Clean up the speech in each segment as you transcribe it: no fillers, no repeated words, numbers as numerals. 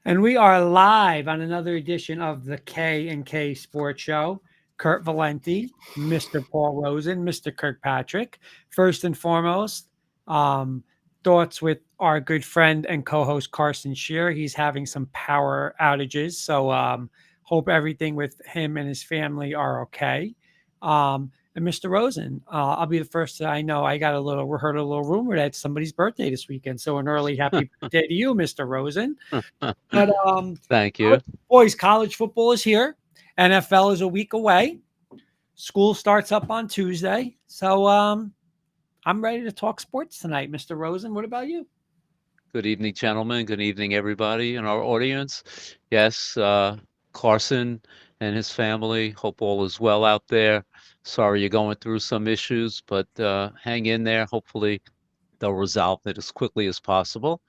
And we are live on another edition of the K&K Sports Show. Kurt Valenti, Mr. Paul Rosen, Mr. Kirkpatrick. First and foremost, um, thoughts with our good friend and co-host Carson Shear. He's having some power outages, so hope everything with him and his family are okay. And Mr. Rosen, I'll be the first I know. We heard a little rumor that it's somebody's birthday this weekend. So an early happy birthday to you, Mr. Rosen. But Thank you. boys, college football is here. NFL is a week away. School starts up on Tuesday. So I'm ready to talk sports tonight, Mr. Rosen. What about you? Good evening, gentlemen. Good evening, everybody in our audience. Yes, Carson and his family. Hope all is well out there. Sorry you're going through some issues, but hang in there. Hopefully they'll resolve it as quickly as possible.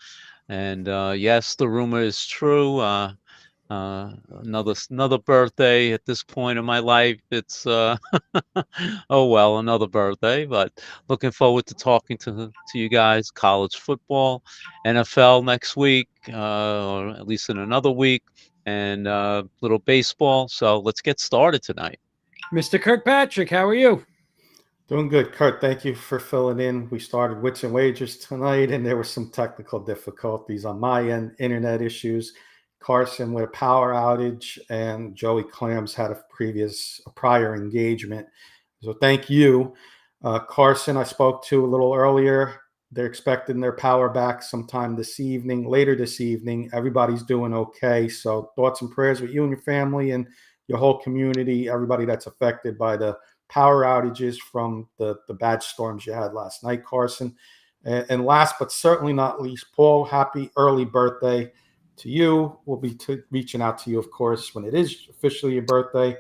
And yes, the rumor is true. Another birthday at this point in my life. It's oh well, another birthday. But looking forward to talking to you guys. College football, NFL next week, or at least in another week, and little baseball. So let's get started tonight. Mr. Kirkpatrick, how are you? Doing good, Kurt. Thank you for filling in. We started Wits and Wagers tonight, and there were some technical difficulties on my end, internet issues. Carson with a power outage, and Joey Clams had a prior engagement. So thank you. Carson, I spoke to a little earlier. They're expecting their power back sometime later this evening. Everybody's doing okay. So thoughts and prayers with you and your family and your whole community, everybody that's affected by the power outages from the bad storms you had last night, Carson. And last but certainly not least, Paul, happy early birthday to you. We'll be reaching out to you, of course, when it is officially your birthday.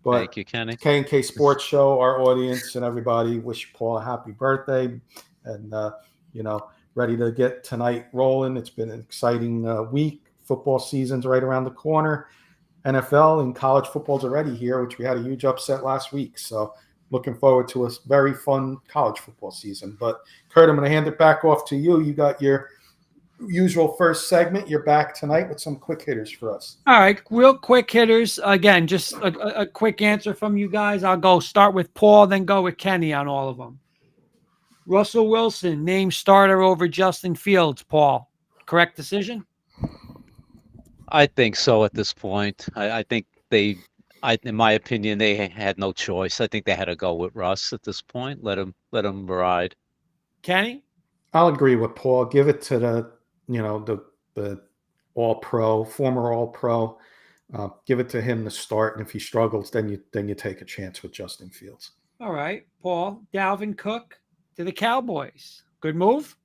But Thank you, Kenny. K&K Sports Show, our audience and everybody wish Paul a happy birthday. And, ready to get tonight rolling. It's been an exciting week. Football season's right around the corner. NFL and college football's already here, which we had a huge upset last week. So looking forward to a very fun college football season. But Kurt, I'm going to hand it back off to you. You got your usual first segment. You're back tonight with some quick hitters for us. All right, real quick hitters. Again, just a quick answer from you guys. I'll start with Paul, then go with Kenny on all of them. Russell Wilson, named starter over Justin Fields, Paul. Correct decision? I think so at this point. I think in my opinion, they had no choice. I think they had to go with Russ at this point. Let him ride. Kenny? I'll agree with Paul. Give it to the All-Pro, former All-Pro. Give it to him to start, and if he struggles, then you take a chance with Justin Fields. All right, Paul. Dalvin Cook to the Cowboys. Good move?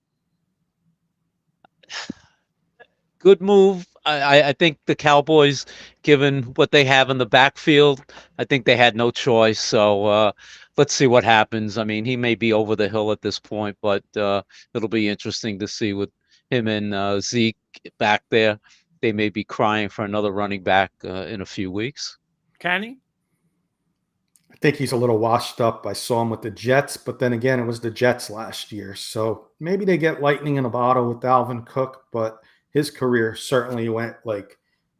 Good move. I think the Cowboys, given what they have in the backfield, I think they had no choice. So let's see what happens. I mean, he may be over the hill at this point, but it'll be interesting to see with him and Zeke back there. They may be crying for another running back in a few weeks. Kenny? I think he's a little washed up. I saw him with the Jets, but then again, it was the Jets last year. So maybe they get lightning in a bottle with Dalvin Cook, but his career certainly went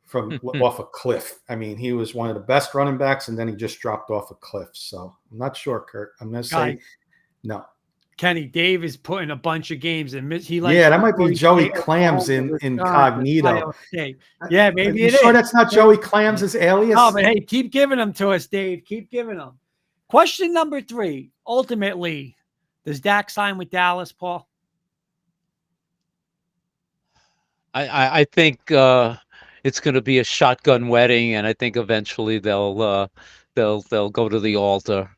from off a cliff. I mean, he was one of the best running backs, and then he just dropped off a cliff. So I'm not sure, Kurt. I'm going to say no. Kenny, Dave is putting a bunch of games in. That might be Joey Clams in incognito. Yeah, maybe it is. Sure, that's not Joey Clams' alias. Oh, but hey, keep giving them to us, Dave. Keep giving them. Question number 3. Ultimately, does Dak sign with Dallas, Paul? I think it's going to be a shotgun wedding, and I think eventually they'll go to the altar.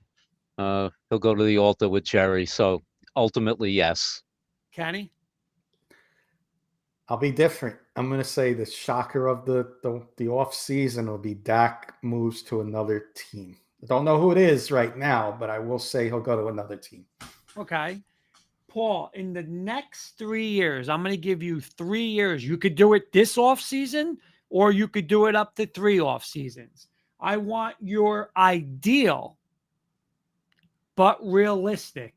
He'll go to the altar with Jerry. So ultimately, yes. Kenny? I'll be different. I'm going to say the shocker of the off season will be Dak moves to another team. I don't know who it is right now, but I will say he'll go to another team. Okay. Paul, in the next 3 years, I'm going to give you 3 years. You could do it this off season, or you could do it up to 3 off seasons. I want your ideal but realistic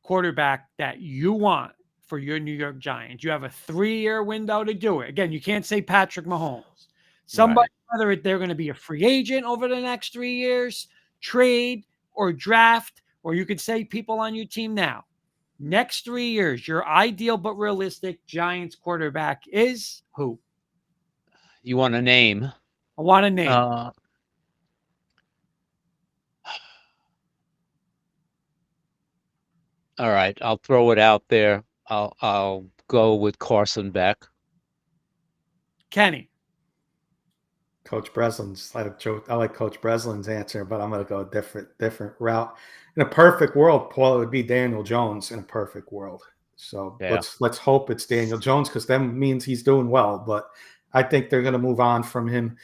quarterback that you want for your New York Giants. You have a 3-year window to do it. Again, you can't say Patrick Mahomes. Somebody, Right. whether they're going to be a free agent over the next 3 years, trade or draft, or you could say people on your team now. Next 3 years, your ideal but realistic Giants quarterback is who? You want a name? I want a name. Uh, all right, I'll throw it out there. I'll go with Carson Beck. Kenny. Coach Breslin's. I like Coach Breslin's answer, but I'm going to go a different route. In a perfect world, Paul, it would be Daniel Jones in a perfect world. So Yeah. let's hope it's Daniel Jones, because that means he's doing well. But I think they're going to move on from him.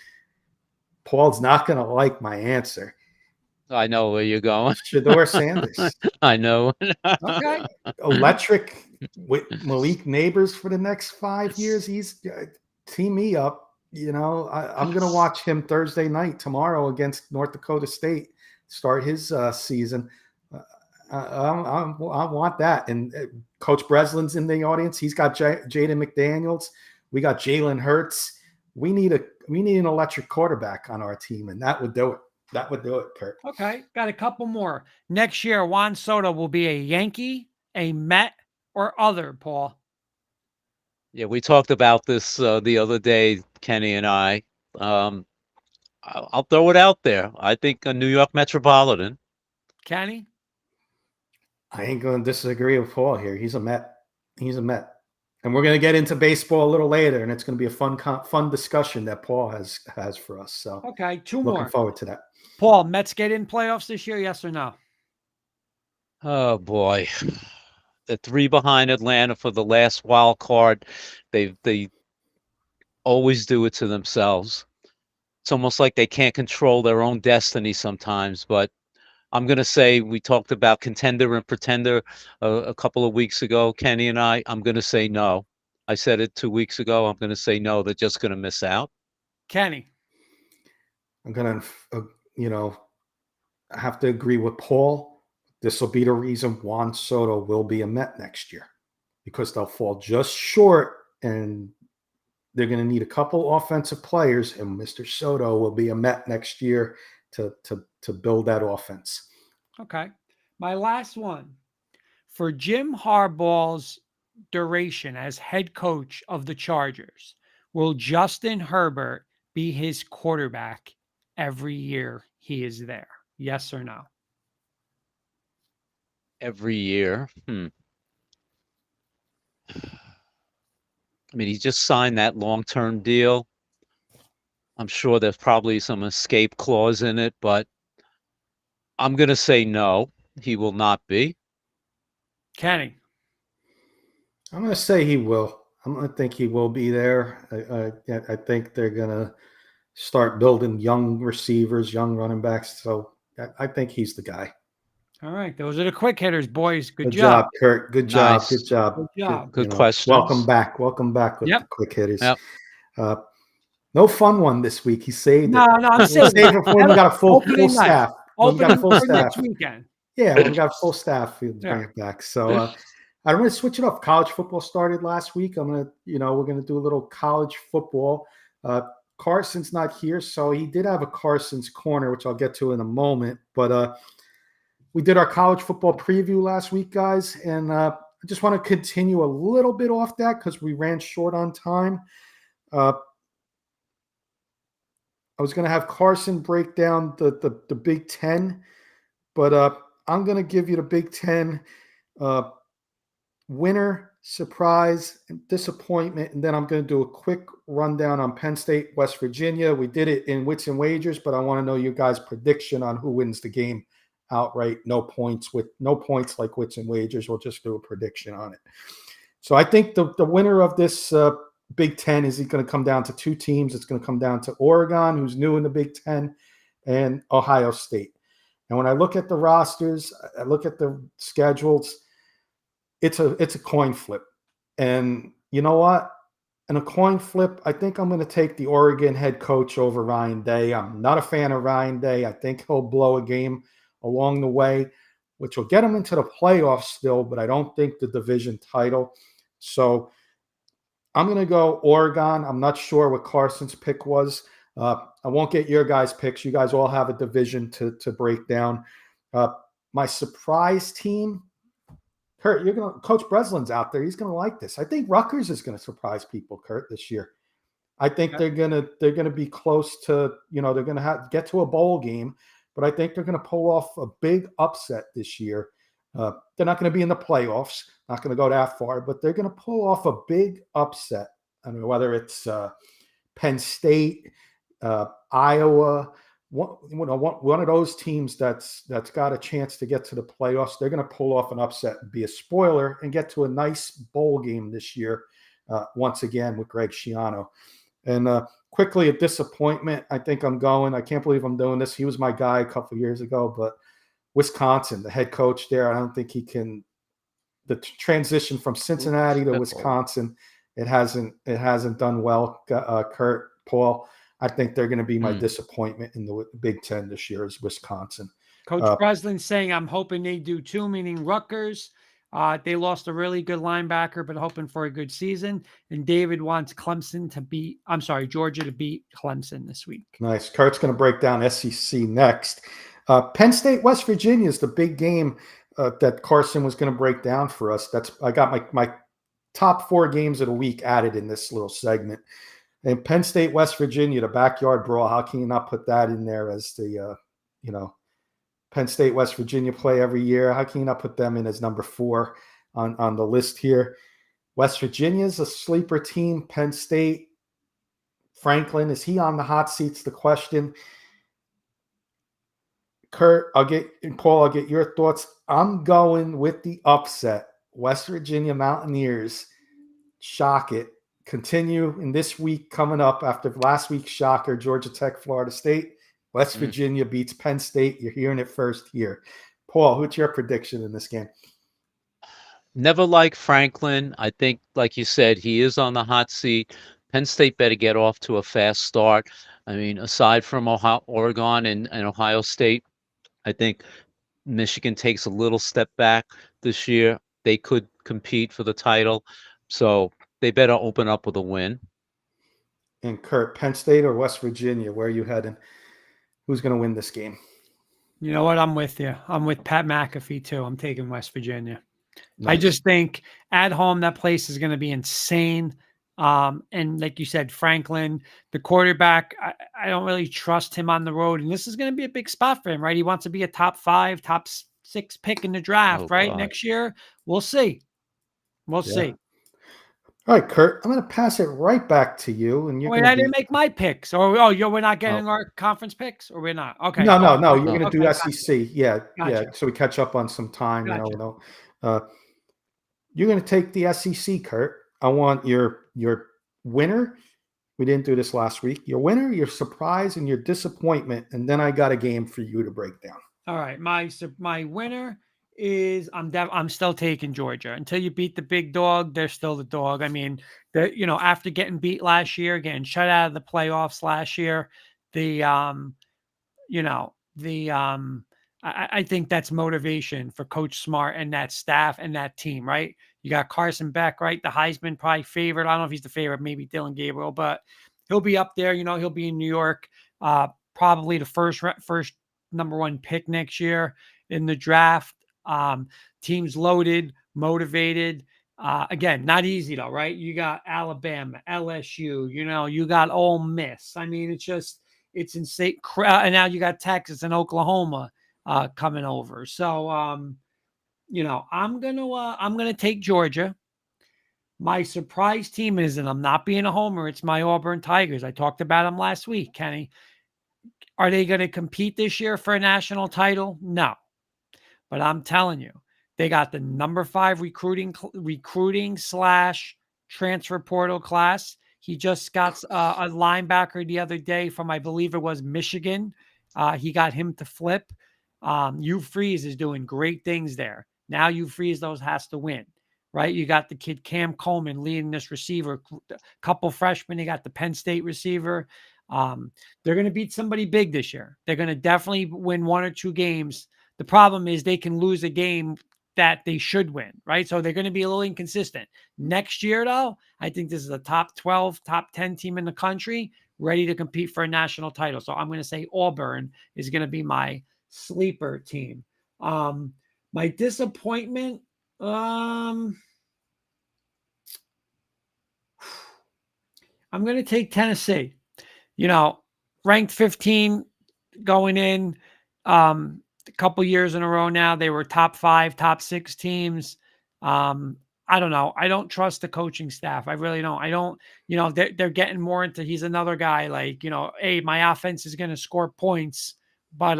Paul's not going to like my answer. I know where you're going. Shador Sanders. I know. Okay. Electric with Malik Neighbors for the next 5 years. He's team me up. You know, I'm going to watch him Thursday night tomorrow against North Dakota State, start his season. I want that. And Coach Breslin's in the audience. He's got Jaden McDaniels. We got Jalen Hurts. We need an electric quarterback on our team, and that would do it. That would do it, Kurt. Okay. Got a couple more. Next year, Juan Soto will be a Yankee, a Met, or other, Paul. Yeah, we talked about this the other day, Kenny and I. I'll throw it out there. I think a New York Metropolitan. Kenny? I ain't going to disagree with Paul here. He's a Met. He's a Met. And we're going to get into baseball a little later, and it's going to be a fun discussion that Paul has for us. So okay, two more. Looking forward to that. Paul, Mets get in playoffs this year, yes or no? Oh boy, the 3 behind Atlanta for the last wild card. They always do it to themselves. It's almost like they can't control their own destiny sometimes. But I'm going to say, we talked about contender and pretender a couple of weeks ago, Kenny and I. I'm going to say no. I said it 2 weeks ago. I'm going to say no. They're just going to miss out. Kenny? I'm going to, I have to agree with Paul. This will be the reason Juan Soto will be a Met next year, because they'll fall just short, and they're going to need a couple offensive players, and Mr. Soto will be a Met next year to build that offense. Okay. My last one. For Jim Harbaugh's duration as head coach of the Chargers, will Justin Herbert be his quarterback every year he is there? Yes or no? Every year. I mean, he just signed that long-term deal. I'm sure there's probably some escape clause in it, but I'm going to say no, he will not be. Kenny? I'm going to say he will. I'm going to think he will be there. I think they're going to start building young receivers, young running backs. So I think he's the guy. All right. Those are the quick hitters, boys. Good job, Kurt. Good job. Nice. Good job. Good job. Good questions. Welcome back with the quick hitters. Yep. No fun one this week. He saved No, it. I'm saying we got a full staff. Opening we got a full for staff next weekend. Yeah, we got a full staff. We'll bring it back. So I'm going to switch it up. College football started last week. I'm going to, we're going to do a little college football. Carson's not here, so he did have a Carson's Corner, which I'll get to in a moment. But we did our college football preview last week, guys, and I just want to continue a little bit off that because we ran short on time. I was going to have Carson break down the Big Ten, but I'm going to give you the Big Ten winner, surprise, and disappointment, and then I'm going to do a quick rundown on Penn State, West Virginia. We did it in Wits and Wagers, but I want to know you guys' prediction on who wins the game outright. No points like Wits and Wagers. We'll just do a prediction on it. So I think the winner of this Big Ten is going to come down to 2 teams. It's going to come down to Oregon, who's new in the Big Ten, and Ohio State. And when I look at the rosters, I look at the schedules, it's a coin flip. And you know what? In a coin flip, I think I'm going to take the Oregon head coach over Ryan Day. I'm not a fan of Ryan Day. I think he'll blow a game along the way, which will get him into the playoffs still, but I don't think the division title. So I'm going to go Oregon. I'm not sure what Carson's pick was. I won't get your guys' picks. You guys all have a division to break down. My surprise team, Kurt, Coach Breslin's out there. He's going to like this. I think Rutgers is going to surprise people, Kurt, this year. I think they're gonna be close to, they're gonna get to a bowl game, but I think they're gonna pull off a big upset this year. They're not gonna be in the playoffs, not gonna go that far, but they're gonna pull off a big upset. I mean, whether it's Penn State, Iowa, one of those teams that's got a chance to get to the playoffs, they're gonna pull off an upset and be a spoiler and get to a nice bowl game this year. Once again with Greg Schiano. And quickly, a disappointment. I think I can't believe I'm doing this. He was my guy a couple of years ago, but Wisconsin, the head coach there, I don't think he can. The transition from Cincinnati to Wisconsin, it hasn't done well. Kurt, Paul, I think they're going to be my disappointment in the Big Ten this year is Wisconsin. Coach Breslin saying, I'm hoping they do too, meaning Rutgers. They lost a really good linebacker, but hoping for a good season. And David wants Georgia to beat Clemson this week. Nice. Kurt's going to break down SEC next. Penn State, West Virginia is the big game that Carson was going to break down for us. I got my top 4 games of the week added in this little segment. And Penn State, West Virginia, the backyard brawl. How can you not put that in there as the Penn State, West Virginia play every year? How can you not put them in as number 4 on the list here? West Virginia is a sleeper team. Penn State, Franklin, is he on the hot seat's the question. Kurt, Paul, I'll get your thoughts. I'm going with the upset. West Virginia Mountaineers shock it. Continue in this week coming up after last week's shocker, Georgia Tech, Florida State. West Virginia beats Penn State. You're hearing it first here. Paul, what's your prediction in this game? Never liked Franklin. I think, like you said, he is on the hot seat. Penn State better get off to a fast start. I mean, aside from Oregon and Ohio State, I think Michigan takes a little step back this year. They could compete for the title. So they better open up with a win. And Kurt, Penn State or West Virginia, where are you heading? Who's going to win this game? You know what? I'm with you. I'm with Pat McAfee, too. I'm taking West Virginia. Nice. I just think at home, that place is going to be insane. And like you said, Franklin, the quarterback, I don't really trust him on the road. And this is going to be a big spot for him, right? He wants to be a top 5, top 6 pick in the draft, right? God. Next year. We'll see. We'll see. All right, Kurt, I'm going to pass it right back to you. And I didn't make my picks. We're not getting our conference picks, or we're not? Okay. No. You're going to do SEC. Yeah. So we catch up on some time. Gotcha. You're going to take the SEC, Kurt. I want your winner. We didn't do this last week. Your winner, your surprise, and your disappointment, and then I got a game for you to break down. All right, my winner is I'm still taking Georgia. Until you beat the big dog, they're still the dog. I mean, after getting beat last year, getting shut out of the playoffs last year, I think that's motivation for Coach Smart and that staff and that team, right? You got Carson Beck, right? The Heisman probably favorite. I don't know if he's the favorite, maybe Dylan Gabriel, but he'll be up there. He'll be in New York, probably the first number 1 pick next year in the draft. Teams loaded, motivated. Again, not easy though, right? You got Alabama, LSU, you got Ole Miss. I mean, it's insane. And now you got Texas and Oklahoma coming over. So, I'm gonna take Georgia. My surprise team is, and I'm not being a homer, it's my Auburn Tigers. I talked about them last week, Kenny. Are they going to compete this year for a national title? No. But I'm telling you, they got the number 5 recruiting / transfer portal class. He just got a linebacker the other day from, I believe it was Michigan. He got him to flip. Hugh Freeze is doing great things there. Now Hugh Freeze has to win, right? You got the kid Cam Coleman leading this receiver, a couple freshmen. They got the Penn State receiver. They're going to beat somebody big this year. They're going to definitely win 1 or 2 games. The problem is they can lose a game that they should win, right? So they're going to be a little inconsistent. Next year, though, I think this is a top 12, top 10 team in the country ready to compete for a national title. So I'm going to say Auburn is going to be my sleeper team. My disappointment, I'm going to take Tennessee. Ranked 15 going in. A couple years in a row now, they were top 5, top 6 teams. I don't know. I don't trust the coaching staff. I really don't. I don't, they're getting more into, he's another guy like, hey, my offense is going to score points, but,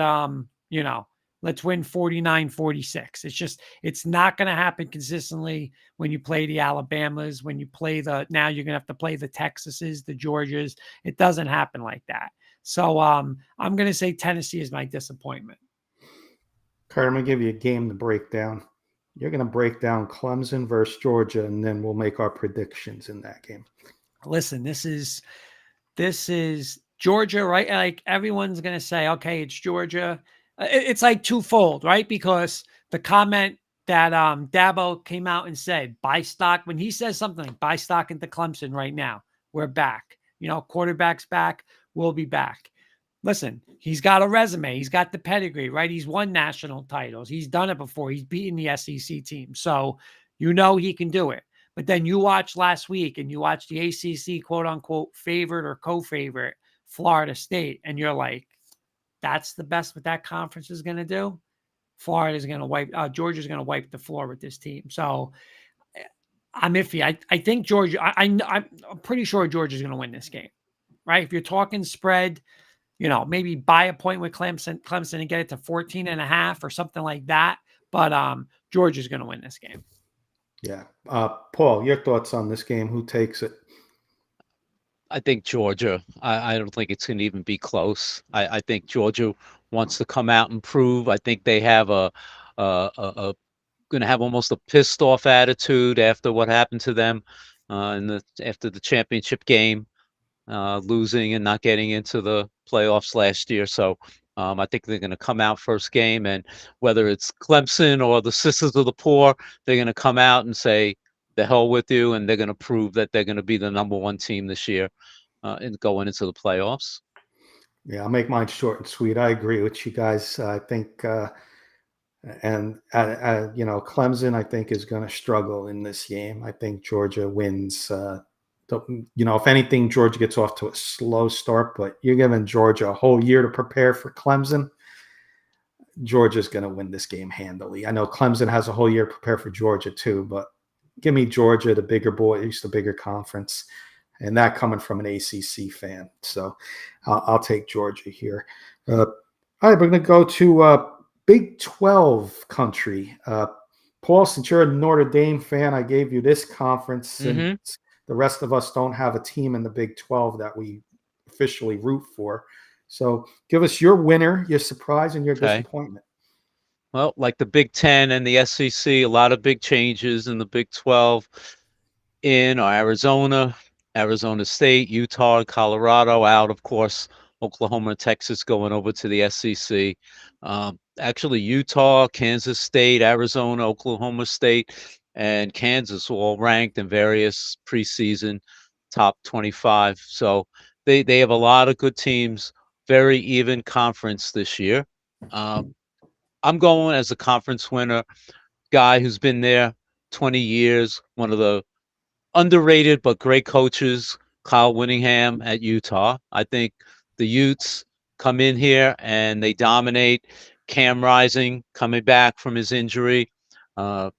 let's win 49-46. It's not going to happen consistently when you play the Alabamas, when you play now you're going to have to play the Texases, the Georgias. It doesn't happen like that. So I'm going to say Tennessee is my disappointment. Kurt, I'm going to give you a game to break down. You're going to break down Clemson versus Georgia, and then we'll make our predictions in that game. Listen, this is Georgia, right? Like everyone's going to say, okay, it's Georgia. It's like twofold, right? Because the comment that Dabo came out and said, buy stock, when he says something like buy stock into Clemson right now, we're back. Quarterback's back. We'll be back. Listen, he's got a resume. He's got the pedigree, right? He's won national titles. He's done it before. He's beaten the SEC team. So he can do it. But then you watch last week and you watch the ACC quote unquote favorite or co-favorite Florida State. And you're like, that's the best what that conference is going to do. Florida's going to Georgia's going to wipe the floor with this team. So I'm iffy. I think Georgia, I'm pretty sure Georgia's going to win this game, right? If you're talking spread, maybe buy a point with Clemson and get it to 14.5 or something like that. But Georgia's going to win this game. Yeah. Paul, your thoughts on this game? Who takes it? I think Georgia. I don't think it's going to even be close. I think Georgia wants to come out and prove. I think they have going to have almost a pissed off attitude after what happened to them after the championship game, losing and not getting into the playoffs last year. So I think they're going to come out first game, and whether it's Clemson or the Sisters of the Poor, they're going to come out and say, the hell with you, and they're going to prove that they're going to be the number one team this year and going into the playoffs. Yeah, I'll make mine short and sweet. I agree with you guys. I think, Clemson, I think, is going to struggle in this game. I think Georgia wins. If anything, Georgia gets off to a slow start, but you're giving Georgia a whole year to prepare for Clemson. Georgia's going to win this game handily. I know Clemson has a whole year to prepare for Georgia too, but give me Georgia, the bigger boys, the bigger conference, and that coming from an ACC fan. So I'll take Georgia here. All right, we're going to go to Big 12 country. Paul, since you're a Notre Dame fan, I gave you this conference since the rest of us don't have a team in the Big 12 that we officially root for. So give us your winner, your surprise, and your disappointment. Well, like the Big 10 and the SEC, a lot of big changes in the Big 12 in Arizona State, Utah, Colorado out, of course, Oklahoma and Texas going over to the SEC. Actually, Utah, Kansas State, Arizona, Oklahoma State, and Kansas were all ranked in various preseason top 25. So they have a lot of good teams, very even conference this year. I'm going as a conference winner, guy who's been there 20 years, one of the underrated but great coaches, Kyle Whittingham at Utah. I think the Utes come in here and they dominate. Cam Rising coming back from his injury. I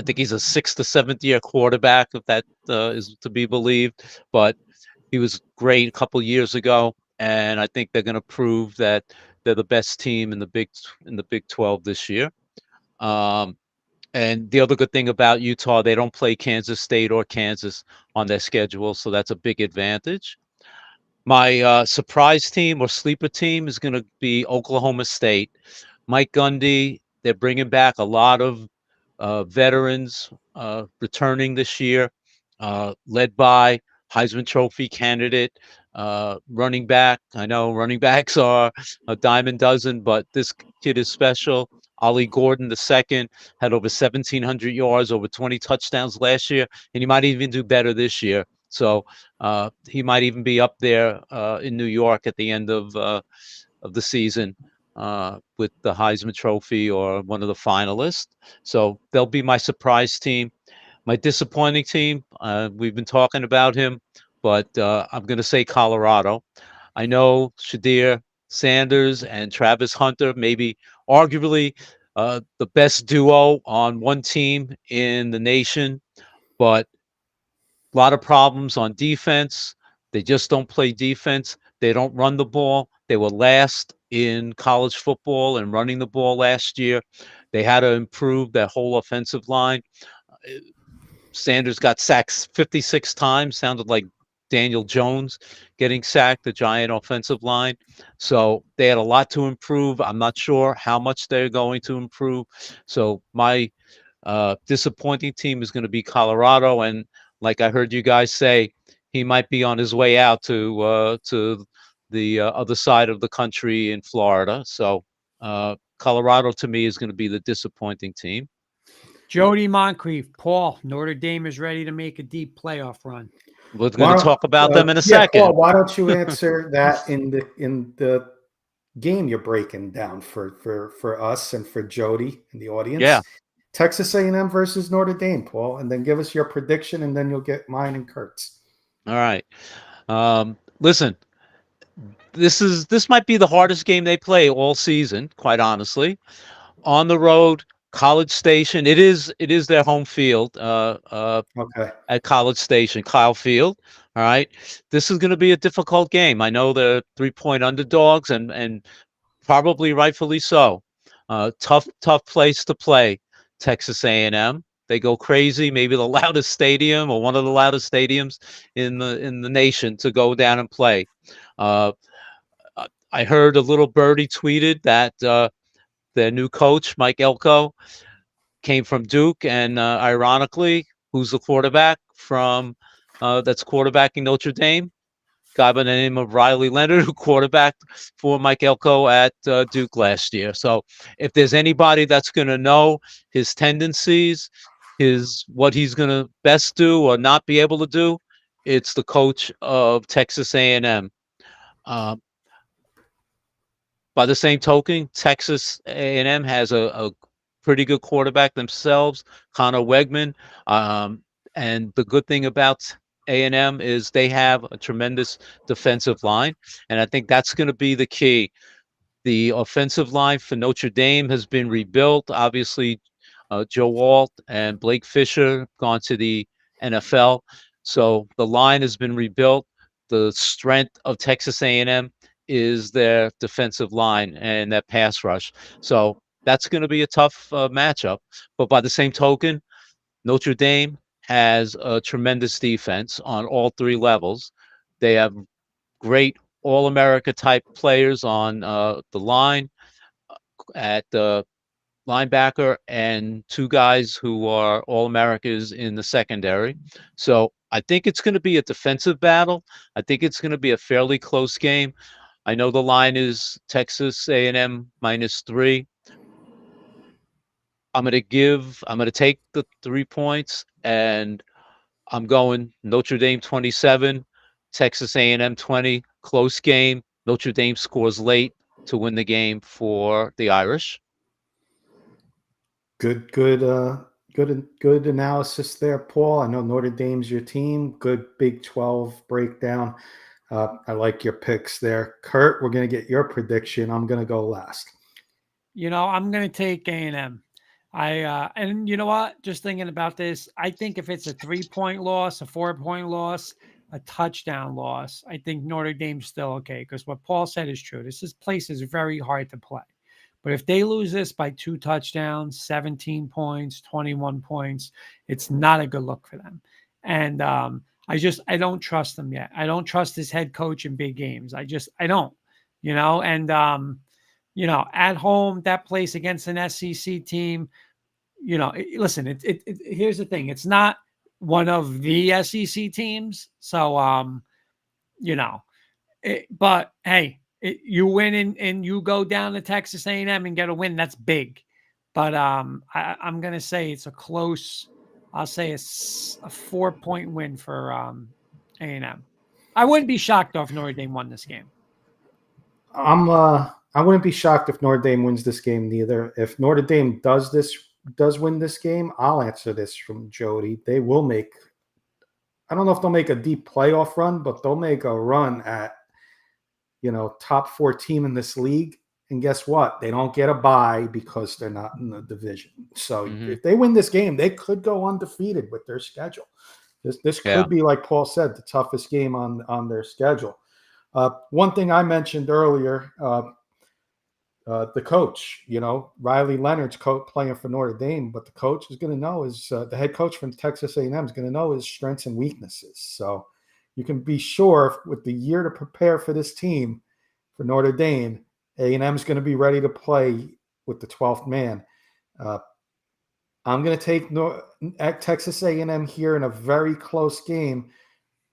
think he's a 6th to 7th year quarterback, if that is to be believed. But he was great a couple years ago, and I think they're going to prove that they're the best team in the Big 12 this year. And the other good thing about Utah, they don't play Kansas State or Kansas on their schedule, so that's a big advantage. My surprise team or sleeper team is going to be Oklahoma State. Mike Gundy, they're bringing back a lot of veterans returning this year, led by Heisman Trophy candidate, running back. I know running backs are a dime a dozen, but this kid is special. Ollie Gordon, the second, had over 1,700 yards, over 20 touchdowns last year, and he might even do better this year. So he might even be up there in New York at the end of the season with the Heisman Trophy or one of the finalists. So they'll be my surprise team. My disappointing team, we've been talking about him, but I'm going to say Colorado. I know Shadir Sanders and Travis Hunter, maybe arguably the best duo on one team in the nation, but a lot of problems on defense. They just don't play defense. They don't run the ball. They were last in college football and running the ball last year. They had to improve that whole offensive line. Sanders got sacked 56 times, sounded like Daniel Jones getting sacked, the giant offensive line. So they had a lot to improve. I'm not sure how much they're going to improve. So my disappointing team is going to be Colorado, and like I heard you guys say, he might be on his way out to the other side of the country in Florida. So Colorado to me is going to be the disappointing team. Jody Moncrief, Paul, Notre Dame is ready to make a deep playoff run. We're going to talk about them in a second. Paul, why don't you answer that in the game you're breaking down for us and for Jody and the audience? Yeah. Texas A&M versus Notre Dame, Paul, and then give us your prediction, and then you'll get mine and Kurt's. All right. Listen, this might be the hardest game they play all season, quite honestly. On the road, College Station. It is their home field. Okay. At College Station, Kyle Field. All right. This is going to be a difficult game. I know they're 3-point underdogs, and probably rightfully so. Tough place to play. Texas A&M. They go crazy. Maybe the loudest stadium or one of the loudest stadiums in the nation to go down and play. I heard a little birdie tweeted that their new coach, Mike Elko, came from Duke, and ironically, who's the quarterback from that's quarterbacking Notre Dame? Guy by the name of Riley Leonard, who quarterbacked for Mike Elko at Duke last year. So if there's anybody that's going to know his tendencies, what he's going to best do or not be able to do, it's the coach of Texas A&M. By the same token, Texas A&M has a pretty good quarterback themselves, Connor Wegman. And the good thing about A&M is they have a tremendous defensive line, and I think that's going to be the key. The offensive line for Notre Dame has been rebuilt. Obviously, Joe Alt and Blake Fisher gone to the NFL, so the line has been rebuilt. The strength of Texas A&M is their defensive line and that pass rush. So that's going to be a tough matchup. But by the same token, Notre Dame has a tremendous defense on all three levels. They have great All-America type players on the line at the linebacker and two guys who are All-Americas in the secondary. So I think it's going to be a defensive battle. I think it's going to be a fairly close game. I know the line is Texas A&M -3. I'm going to take the 3 points, and I'm going Notre Dame 27, Texas A&M 20, close game. Notre Dame scores late to win the game for the Irish. Good analysis there, Paul. I know Notre Dame's your team. Good Big 12 breakdown. I like your picks there. Kurt, we're going to get your prediction. I'm going to go last. I'm going to take A&M. And you know what? Just thinking about this, I think if it's a 3-point loss, a 4-point loss, a touchdown loss, I think Notre Dame's still okay. Because what Paul said is true. This place is very hard to play. But if they lose this by 2 touchdowns, 17 points, 21 points, it's not a good look for them. And I don't trust them yet. I don't trust this head coach in big games. I don't, and at home, that place against an SEC team, listen, here's the thing. It's not one of the SEC teams. So, but hey, you win and you go down to Texas A&M and get a win. That's big. But I'm going to say it's a close. I'll say it's a 4-point win for A&M. I wouldn't be shocked though if Notre Dame won this game. I wouldn't be shocked if Notre Dame wins this game neither. If Notre Dame does win this game, I'll answer this from Jody. They will make, I don't know if they'll make a deep playoff run, but they'll make a run at, top 4 team in this league. And guess what? They don't get a bye because they're not in the division. So if they win this game, they could go undefeated with their schedule. This could be, like Paul said, the toughest game on their schedule. One thing I mentioned earlier, the coach, Riley Leonard's playing for Notre Dame, but the coach is going to know the head coach from Texas A&M is going to know his strengths and weaknesses. So you can be sure with the year to prepare for this team for Notre Dame, A&M is going to be ready to play with the 12th man. I'm going to take Texas A&M here in a very close game,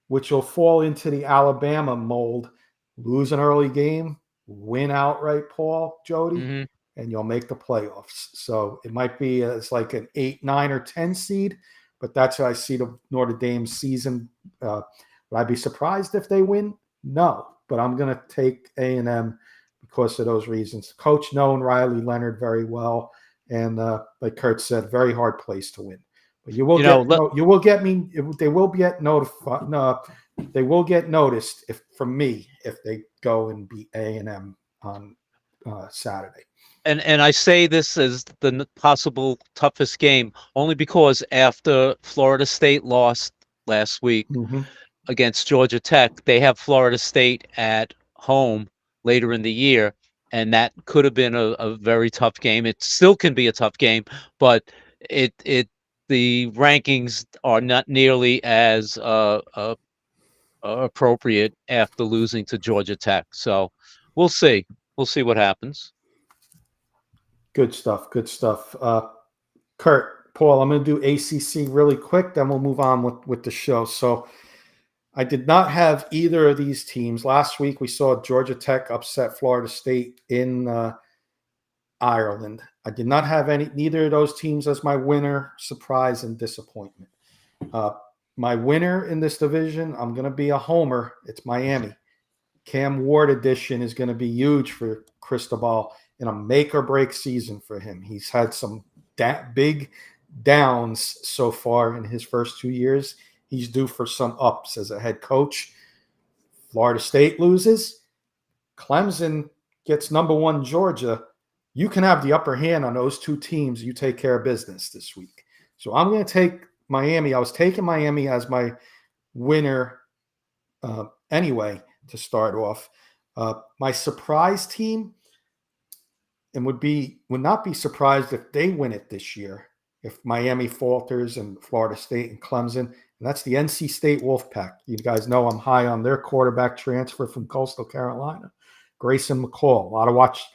which will fall into the Alabama mold. Lose an early game, win outright, Paul, Jody, and you'll make the playoffs. So it might be it's like an 8, 9, or 10 seed, but that's how I see the Notre Dame season. Would I be surprised if they win? No, but I'm going to take A&M because of those reasons. Coach known Riley Leonard very well, and like Kurt said, very hard place to win. But you will get me. They will get notified. No, they will get noticed from me if they go and beat A&M on Saturday. And I say this as the possible toughest game only because after Florida State lost last week against Georgia Tech, they have Florida State at home later in the year, and that could have been a very tough game. It still can be a tough game, but the rankings are not nearly as appropriate after losing to Georgia Tech. So we'll see. We'll see what happens. Good stuff. Good stuff. Kurt, Paul, I'm going to do ACC really quick, then we'll move on with the show. So I did not have either of these teams. Last week we saw Georgia Tech upset Florida State in Ireland. I did not have neither of those teams as my winner, surprise, and disappointment. My winner in this division, I'm going to be a homer. It's Miami. Cam Ward edition is going to be huge for Cristobal in a make-or-break season for him. He's had some big downs so far in his first 2 years. He's due for some ups as a head coach. Florida State loses. Clemson gets number 1 Georgia. You can have the upper hand on those 2 teams. You take care of business this week. So I'm going to take Miami. I was taking Miami as my winner anyway to start off. My surprise team, and would not be surprised if they win it this year, if Miami falters and Florida State and Clemson. And that's the NC State Wolfpack. You guys know I'm high on their quarterback transfer from Coastal Carolina, Grayson McCall. A lot of watch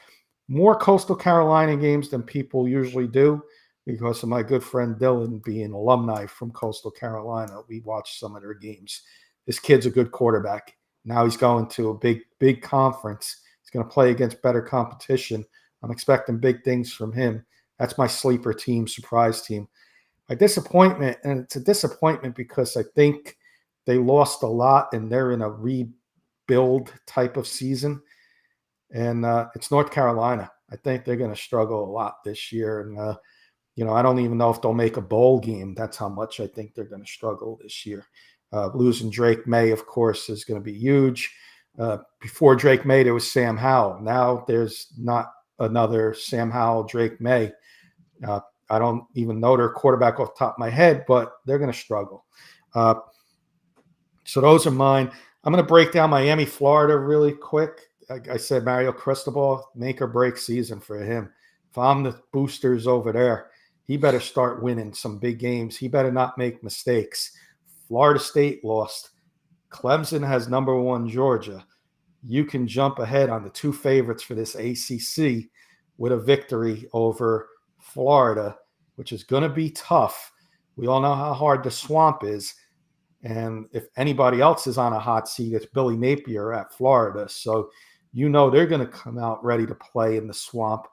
more Coastal Carolina games than people usually do because of my good friend Dylan being alumni from Coastal Carolina. We watched some of their games. This kid's a good quarterback. Now he's going to a big conference. He's going to play against better competition. I'm expecting big things from him. That's my sleeper team, surprise team. My disappointment, and it's a disappointment because I think they lost a lot and they're in a rebuild type of season. And it's North Carolina. I think they're going to struggle a lot this year. And, I don't even know if they'll make a bowl game. That's how much I think they're going to struggle this year. Losing Drake May, of course, is going to be huge. Before Drake May, there was Sam Howell. Now there's not another Sam Howell, Drake May. I don't even know their quarterback off the top of my head, but they're going to struggle. So those are mine. I'm going to break down Miami, Florida really quick. Like I said, Mario Cristobal, make or break season for him. If I'm the boosters over there, he better start winning some big games. He better not make mistakes. Florida State lost. Clemson has number 1 Georgia. You can jump ahead on the 2 favorites for this ACC with a victory over Florida, which is going to be tough. We all know how hard the Swamp is. And if anybody else is on a hot seat, it's Billy Napier at Florida. So they're going to come out ready to play in the Swamp.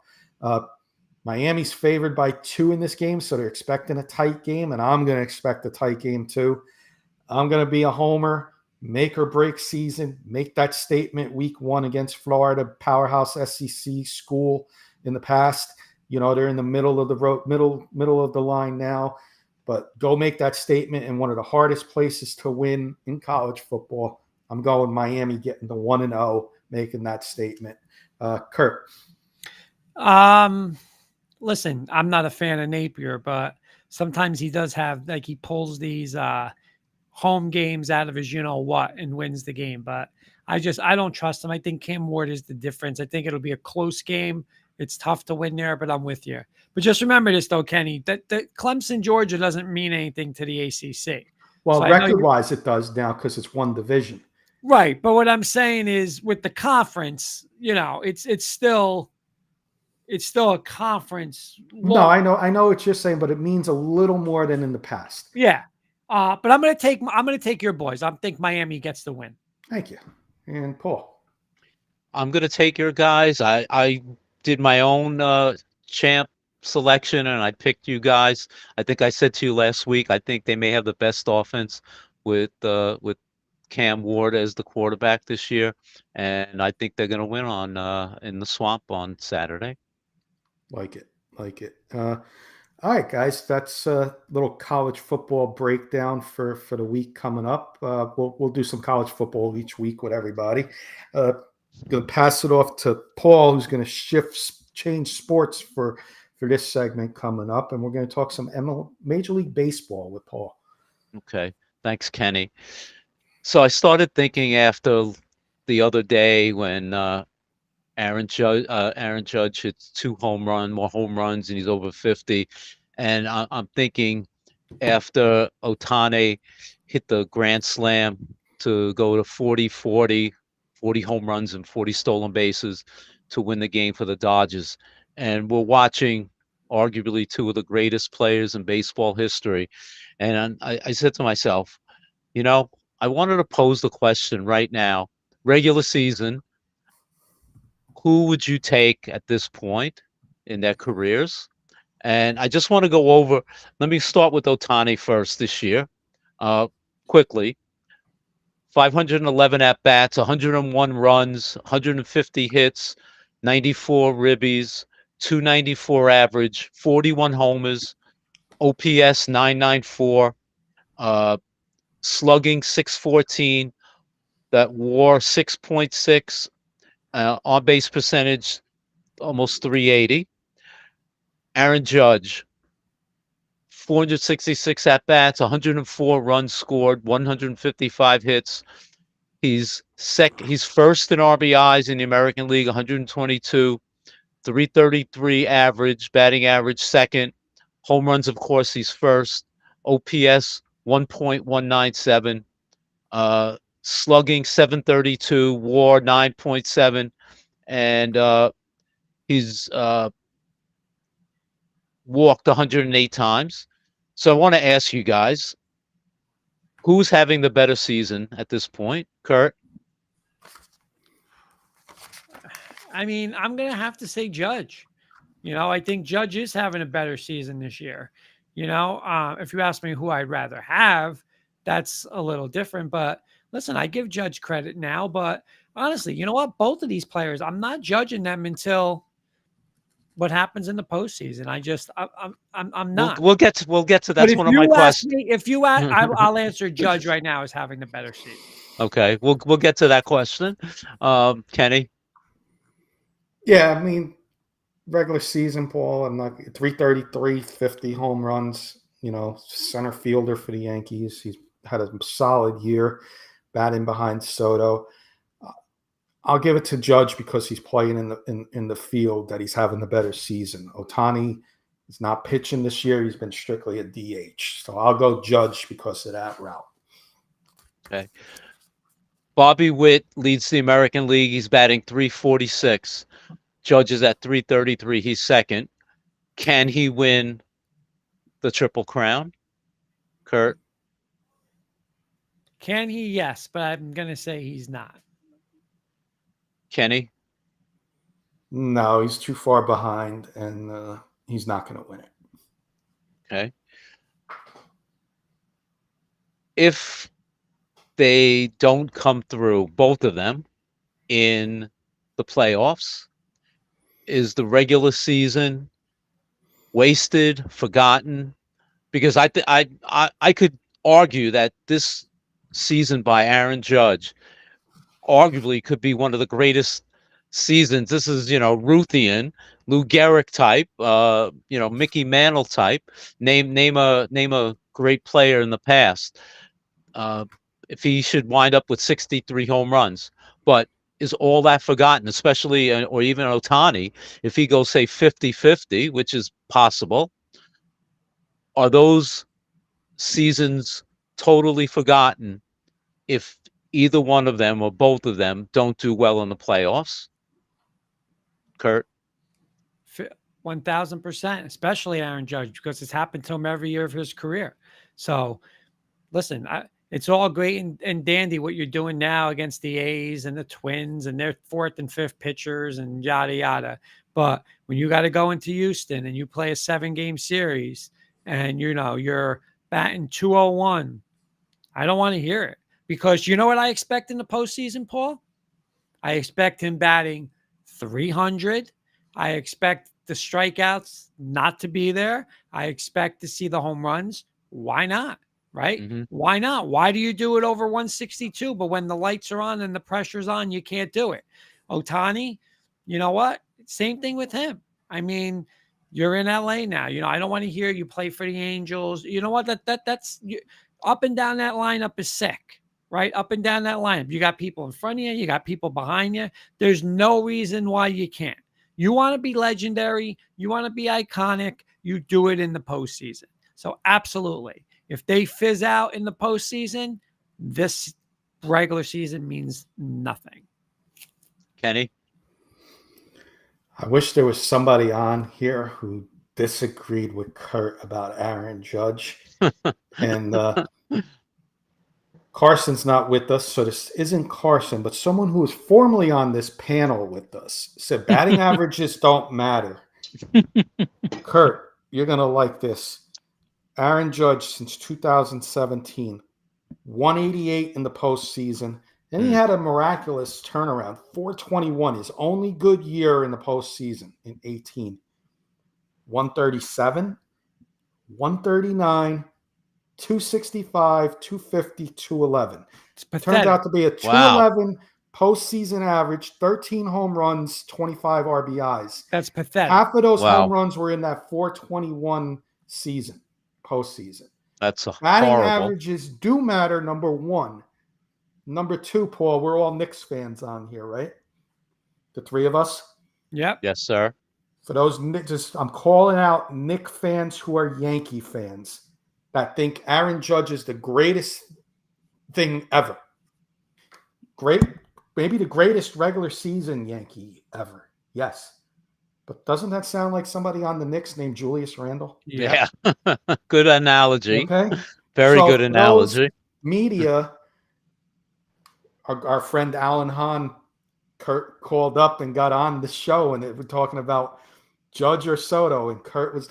Miami's favored by 2 in this game, so they're expecting a tight game, and I'm going to expect a tight game too. I'm going to be a homer, make or break season, make that statement week 1 against Florida, powerhouse SEC school in the past. They're in the middle of the road, middle of the line now, but go make that statement in one of the hardest places to win in college football. I'm going Miami getting the 1-0, making that statement. Kurt. Listen, I'm not a fan of Napier, but sometimes he does have, like, he pulls these home games out of his what and wins the game. But I don't trust him. I think Cam Ward is the difference. I think it'll be a close game. It's tough to win there, but I'm with you. But just remember this, though, Kenny, that Clemson, Georgia doesn't mean anything to the ACC. Well, So record-wise, it does now because it's one division. Right. But what I'm saying is with the conference, it's still a conference. No, I know what you're saying, but it means a little more than in the past. Yeah. But I'm going to take your boys. I think Miami gets the win. Thank you. And Paul. I'm going to take your guys. I did my own champ selection, and I picked you guys. I think I said to you last week, I think they may have the best offense with Cam Ward as the quarterback this year, and I think they're going to win in the Swamp on Saturday. Like it. All right, guys, that's a little college football breakdown for the week coming up. We'll do some college football each week with everybody. Going to pass it off to Paul, who's going to change sports for this segment coming up, and we're going to talk some Major League Baseball with Paul. Okay, thanks, Kenny. So I started thinking after the other day when Aaron Judge hits more home runs, and he's over 50. And I'm thinking after Ohtani hit the grand slam to go to 40 home runs and 40 stolen bases to win the game for the Dodgers. And we're watching arguably 2 of the greatest players in baseball history. And I said to myself, I wanted to pose the question right now, regular season, who would you take at this point in their careers? And I just want to go over, let me start with Ohtani first this year, quickly. 511 at-bats, 101 runs, 150 hits, 94 ribbies, 294 average, 41 homers, OPS 994, slugging 614, that WAR 6.6, on-base percentage almost 380. Aaron Judge, 466 at-bats, 104 runs scored, 155 hits. He's first in RBIs in the American League, 122, 333 average, batting average second. Home runs, of course, he's first. OPS 1.197, slugging 732, WAR 9.7, and he's walked 108 times. So I want to ask you guys, who's having the better season at this point? Kurt? I mean, I'm going to have to say Judge. I think Judge is having a better season this year. If you ask me who I'd rather have, that's a little different. But listen, I give Judge credit now. But honestly, you know what? Both of these players, I'm not judging them until what happens in the postseason. I'm not. We'll get to that's one of my questions. If you ask, I'll answer Judge right now as having the better season. Okay, we'll get to that question. Kenny? Yeah, I mean, regular season, Paul, I'm not 333, 50 home runs, center fielder for the Yankees. He's had a solid year batting behind Soto. I'll give it to Judge because he's playing in the field that he's having the better season. Ohtani is not pitching this year. He's been strictly a DH. So I'll go Judge because of that route. Okay. Bobby Witt leads the American League. He's batting 346. Judge is at 333. He's second. Can he win the Triple Crown? Kurt? Can he? Yes, but I'm going to say he's not. Kenny? No, he's too far behind. And he's not going to win it. Okay. If they don't come through, both of them, in the playoffs, is the regular season wasted, forgotten? Because I could argue that this season by Aaron Judge arguably could be one of the greatest seasons. This is, Ruthian, Lou Gehrig type, Mickey Mantle type. Name a great player in the past. Uh, if he should wind up with 63 home runs, but is all that forgotten, especially, or even Otani, if he goes, say, 50-50, which is possible, are those seasons totally forgotten if either one of them or both of them don't do well in the playoffs? Kurt? 1,000%, especially Aaron Judge, because it's happened to him every year of his career. So, listen, it's all great and dandy what you're doing now against the A's and the Twins and their fourth and fifth pitchers and yada, yada. But when you got to go into Houston and you play a 7-game series and, you're batting 201, I don't want to hear it. Because you know what I expect in the postseason, Paul? I expect him batting 300. I expect the strikeouts not to be there. I expect to see the home runs. Why not? Right? Mm-hmm. Why not? Why do you do it over 162? But when the lights are on and the pressure's on, you can't do it. Otani, you know what? Same thing with him. I mean, you're in LA now. I don't want to hear you play for the Angels. You know what? That's up and down that lineup is sick. Right? Up and down that lineup. You got people in front of you. You got people behind you. There's no reason why you can't. You want to be legendary. You want to be iconic. You do it in the postseason. So absolutely. If they fizz out in the postseason, this regular season means nothing. Kenny? I wish there was somebody on here who disagreed with Kurt about Aaron Judge. And Carson's not with us, so this isn't Carson, but someone who was formerly on this panel with us said batting averages don't matter. Kurt, you're going to like this. Aaron Judge since 2017, 188 in the postseason. Then he had a miraculous turnaround, 421, his only good year in the postseason in 18. 137, 139, 265, 250, 211. Turns out to be a 211 postseason average, 13 home runs, 25 RBIs. That's pathetic. Half of those home runs were in that 421 season, postseason. That's batting horrible. Averages do matter, number one. Number two, Paul, we're all Knicks fans on here, right? The three of us? Yep. Yes, sir. For those, I'm calling out Knicks fans who are Yankee fans that think Aaron Judge is the greatest thing ever. Great, maybe the greatest regular season Yankee ever. Yes. But doesn't that sound like somebody on the Knicks named Julius Randle? Yeah. Good analogy. Okay. Very good analogy. Media, our friend Alan Hahn, Kurt called up and got on the show, and they were talking about Judge or Soto, and Kurt was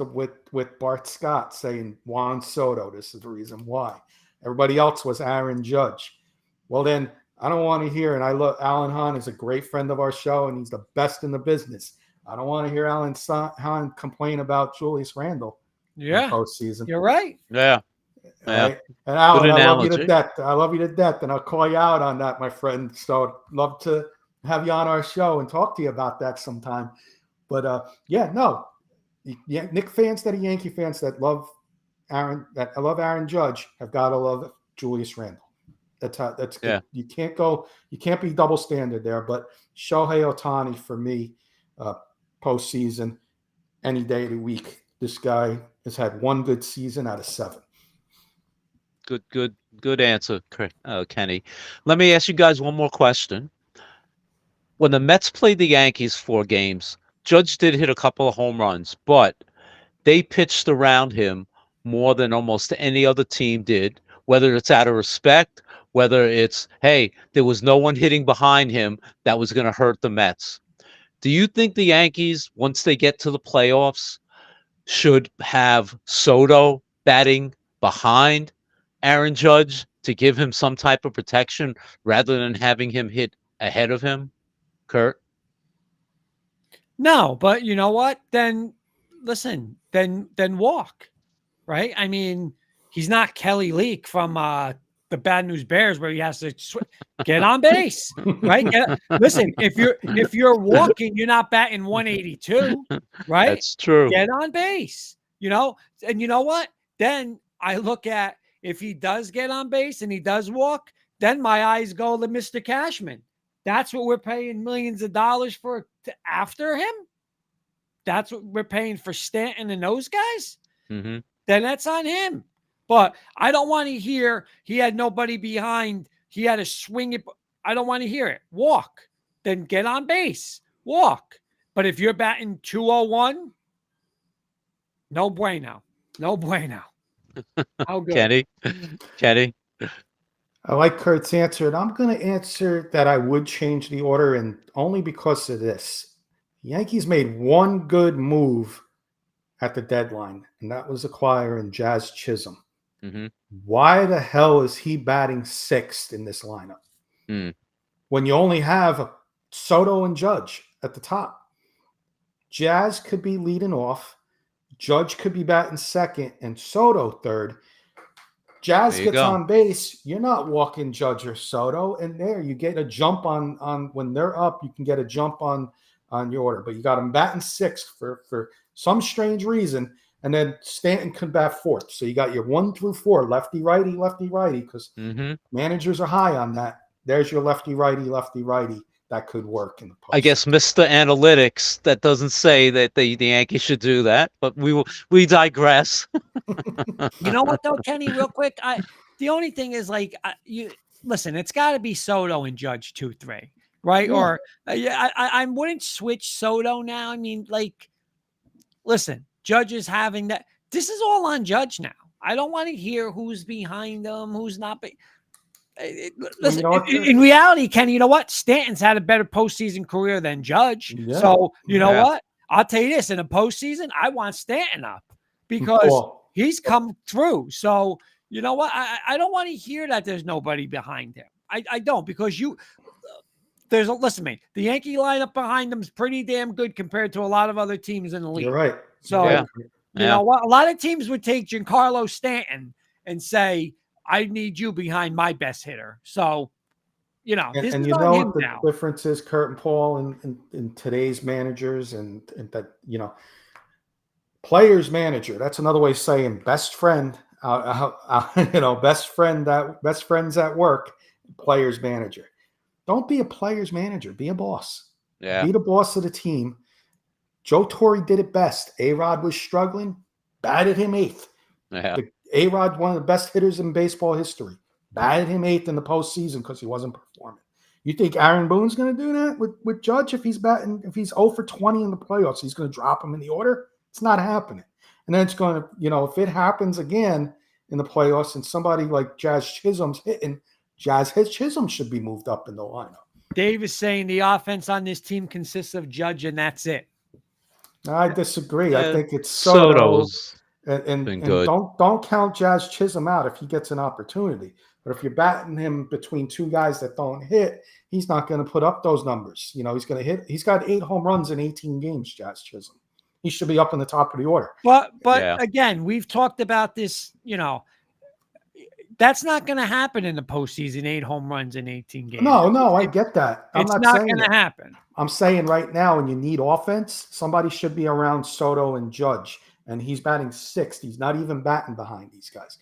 with Bart Scott saying Juan Soto. This is the reason why. Everybody else was Aaron Judge. Well, then I don't want to hear, and I love Alan Hahn is a great friend of our show, and he's the best in the business. I don't want to hear Alan Hahn complain about Julius Randle. Yeah, postseason. You're right. Yeah. Right? And Alan, I love you to death. I love you to death, and I'll call you out on that, my friend. So I'd love to have you on our show and talk to you about that sometime. But Knicks fans that are Yankee fans that love Aaron Judge have got to love Julius Randle. That's good. You can't be double standard there. But Shohei Ohtani for me, postseason, any day of the week. This guy has had one good season out of 7. Good answer, Kenny. Let me ask you guys one more question. When the Mets played the Yankees 4 games, Judge did hit a couple of home runs, but they pitched around him more than almost any other team did, whether it's out of respect, whether it's, hey, there was no one hitting behind him that was going to hurt the Mets. Do you think the Yankees, once they get to the playoffs, should have Soto batting behind Aaron Judge to give him some type of protection rather than having him hit ahead of him, Kurt? No, but you know what? Then listen, then walk, right? I mean, he's not Kelly Leak from the Bad News Bears where he has to get on base, right? Listen, if you're walking, you're not batting 182, right? That's true. Get on base, and you know what? Then I look at if he does get on base and he does walk, then my eyes go to Mr. Cashman. That's what we're paying millions of dollars for after him. That's what we're paying for Stanton and those guys. Mm-hmm. Then that's on him. But I don't want to hear he had nobody behind. He had to swing it. I don't want to hear it. Walk. Then get on base. Walk. But if you're batting 201, no bueno. No bueno. How good. Kenny? I like Kurt's answer, and I'm going to answer that I would change the order, and only because of this. The Yankees made one good move at the deadline, and that was acquiring Jazz Chisholm. Mm-hmm. Why the hell is he batting sixth in this lineup when you only have Soto and Judge at the top? Jazz could be leading off. Judge could be batting second and Soto third. Jazz gets on base. You're not walking Judge or Soto, and there you get a jump on when they're up. You can get a jump on your order, but you got him batting sixth for some strange reason, and then Stanton could bat fourth. So you got your 1 through 4 lefty righty, because managers are high on that. There's your lefty righty. That could work in the post. I guess Mr. Analytics, that doesn't say that the Yankees should do that, but we digress. You know what though, Kenny? Real quick, the only thing is you listen. It's got to be Soto and Judge 2-3, right? Yeah. Or I wouldn't switch Soto now. I mean, listen, Judge is having that. This is all on Judge now. I don't want to hear who's behind him, who's not. Listen, in reality, Kenny, you know what? Stanton's had a better postseason career than Judge. Yeah. So, you know what? I'll tell you this. In a postseason, I want Stanton up because he's come through. So, you know what? I don't want to hear that there's nobody behind him. I don't, because listen to me. The Yankee lineup behind them is pretty damn good compared to a lot of other teams in the league. You're right. So, you know what? A lot of teams would take Giancarlo Stanton and say, I need you behind my best hitter. So, this is on him now. The difference is, Kurt and Paul, in today's managers and that, players manager. That's another way of saying best friend. Best friends at work. Players manager. Don't be a players manager. Be a boss. Yeah. Be the boss of the team. Joe Torre did it best. A-Rod was struggling. Batted him 8th. Yeah. A-Rod, one of the best hitters in baseball history, batted him 8th in the postseason because he wasn't performing. You think Aaron Boone's going to do that with Judge if he's 0 for 20 in the playoffs, he's going to drop him in the order? It's not happening. And then it's going to, if it happens again in the playoffs and somebody like Jazz Chisholm's hitting, Chisholm should be moved up in the lineup. Dave is saying the offense on this team consists of Judge and that's it. I disagree. I think it's Soto's. And don't count Jazz Chisholm out if he gets an opportunity. But if you're batting him between two guys that don't hit, he's not going to put up those numbers. He's going to hit. He's got 8 home runs in 18 games, Jazz Chisholm. He should be up in the top of the order. But again, we've talked about this. That's not going to happen in the postseason. 8 home runs in 18 games. No, I get that. It's not going to happen. I'm saying right now, when you need offense, somebody should be around Soto and Judge. And he's batting 6th. He's not even batting behind these guys.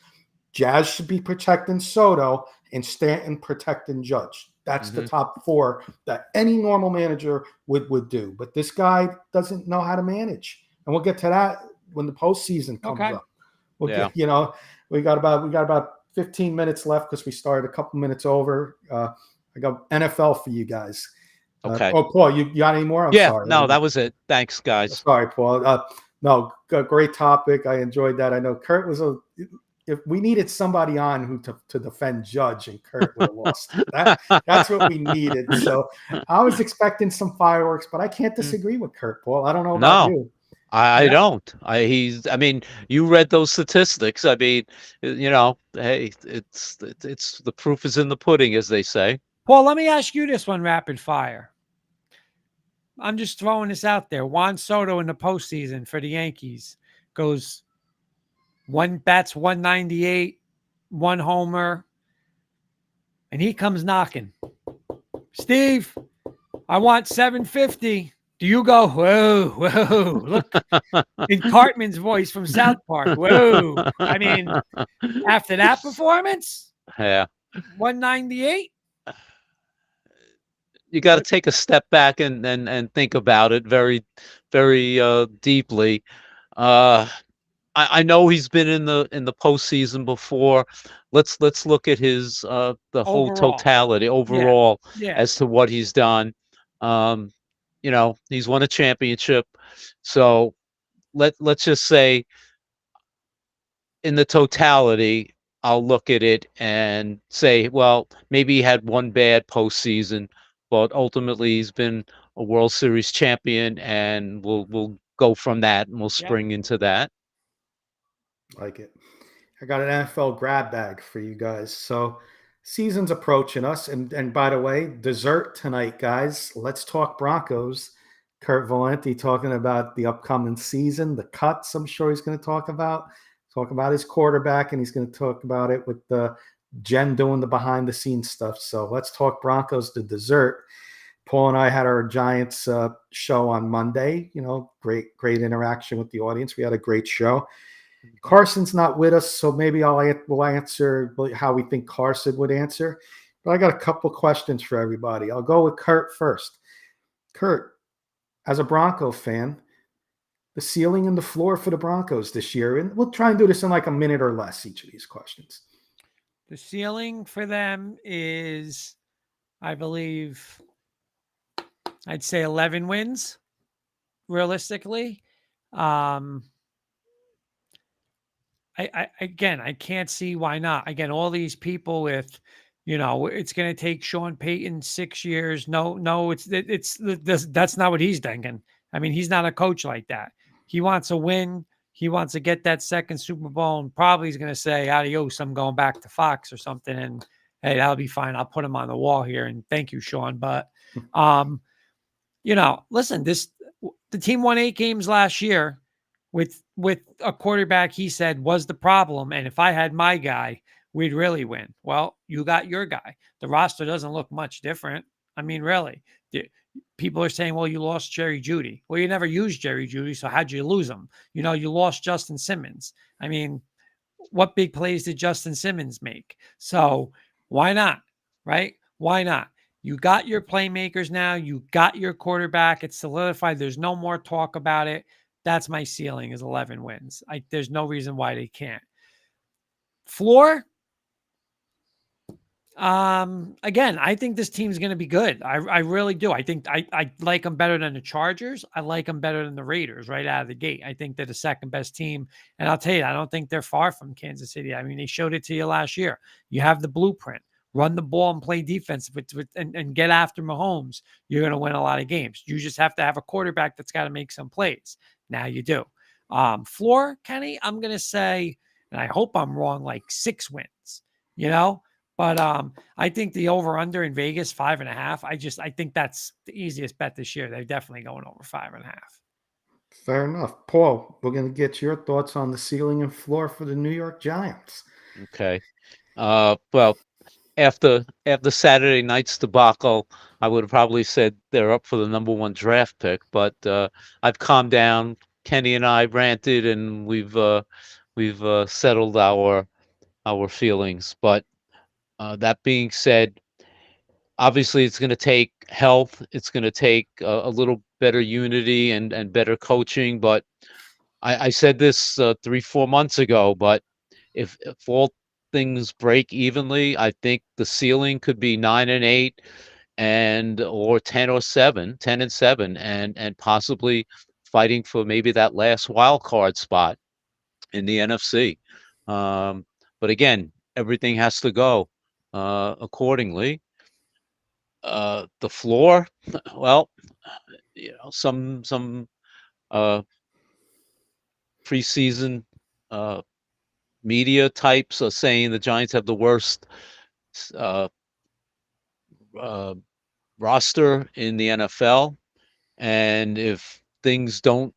Jazz should be protecting Soto and Stanton protecting Judge. That's the top 4 that any normal manager would do. But this guy doesn't know how to manage. And we'll get to that when the postseason comes up. We got about 15 minutes left because we started a couple minutes over. I got NFL for you guys. Okay. Paul, you got any more? I'm sorry. No, that was it. Thanks, guys. Sorry, Paul. No, great topic. I enjoyed that. I know Kurt was if we needed somebody on to defend Judge, and Kurt would have lost. That's what we needed. So I was expecting some fireworks, but I can't disagree with Kurt, Paul. I don't know about you. I Yep. don't. I mean, you read those statistics. I mean, hey, it's the proof is in the pudding, as they say. Paul, let me ask you this one rapid fire. I'm just throwing this out there. Juan Soto in the postseason for the Yankees goes one bats 198, one homer, and he comes knocking. Steve, I want 750. Do you go, whoa, whoa, look, in Cartman's voice from South Park, whoa. I mean, after that performance, Yeah, 198? you got to take a step back and think about it very deeply. Uh, I know he's been in the postseason before. Let's look at his the whole Overall. totality Yeah. overall Yeah. as to what he's done. Um, he's won a championship. So let's just say in the totality, I'll look at it and say, well, maybe he had one bad postseason, but ultimately he's been a World Series champion, and we'll go from that and we'll Yeah. spring into that. Like it. I got an NFL grab bag for you guys. So season's approaching us. And by the way, dessert tonight, guys. Let's talk Broncos. Kurt Valenti talking about the upcoming season, the cuts I'm sure he's going to talk about his quarterback, and he's going to talk about it with Jen doing the behind the scenes stuff. So let's talk Broncos, the dessert. Paul and I had our Giants show on Monday. Great interaction with the audience. We had a great show. Carson's not with us, so maybe we'll answer how we think Carson would answer. But I got a couple questions for everybody. I'll go with Kurt first. Kurt, as a Bronco fan, the ceiling and the floor for the Broncos this year, and we'll try and do this in like a minute or less, each of these questions. The ceiling for them is, I believe, I'd say 11 wins realistically. Um, I can't see why not. Again, all these people with, it's going to take Sean Payton 6 years. No, that's not what he's thinking. I mean, he's not a coach like that. He wants a win. He wants to get that second Super Bowl, and probably he's going to say, "Adios, I'm going back to Fox or something." And hey, that'll be fine. I'll put him on the wall here, and thank you, Sean. But, um, listen, the team won 8 games last year with a quarterback he said was the problem. And if I had my guy, we'd really win. Well, you got your guy. The roster doesn't look much different. I mean, really. People are saying, well, you lost Jerry Jeudy. Well, you never used Jerry Jeudy, so how'd you lose him? You lost Justin Simmons. I mean, what big plays did Justin Simmons make? So why not? Right? Why not? You got your playmakers now. You got your quarterback. It's solidified. There's no more talk about it. That's my ceiling is 11 wins. There's no reason why they can't. Floor, again, I think this team's going to be good. I really do. I think I like them better than the Chargers. I like them better than the Raiders right out of the gate. I think they're the second best team. And I'll tell you, I don't think they're far from Kansas City. I mean, they showed it to you last year. You have the blueprint. Run the ball and play defense and get after Mahomes. You're going to win a lot of games. You just have to have a quarterback that's got to make some plays. Now you do. Floor, Kenny, I'm going to say, and I hope I'm wrong, like 6 wins, But I think the over under in Vegas 5.5. I think that's the easiest bet this year. They're definitely going over 5.5. Fair enough. Paul, we're going to get your thoughts on the ceiling and floor for the New York Giants. Okay. Well, after Saturday night's debacle, I would have probably said they're up for the number one draft pick, but I've calmed down. Kenny and I ranted, and we've settled our feelings. But that being said, obviously it's going to take health. It's going to take a little better unity and better coaching. But I said this 3 4 months ago. But if all things break evenly, I think the ceiling could be 9-8 and or 10 and 7 and possibly fighting for maybe that last wild card spot in the NFC. Um, but again, everything has to go accordingly. The floor, well, some uh, preseason uh, media types are saying the Giants have the worst uh, uh, roster in the NFL, and if things don't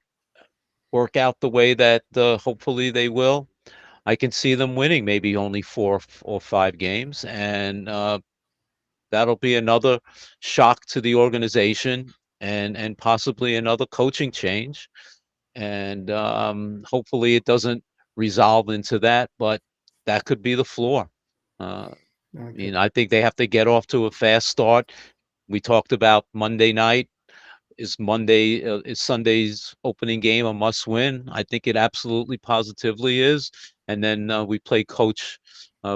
work out the way that hopefully they will, I can see them winning maybe only 4 or 5 games, and that'll be another shock to the organization, and possibly another coaching change, and hopefully it doesn't resolve into that, but that could be the floor. Uh, Okay. I think they have to get off to a fast start. We talked about Monday night. Is Sunday's opening game a must win? I think it absolutely positively is. And then we play Coach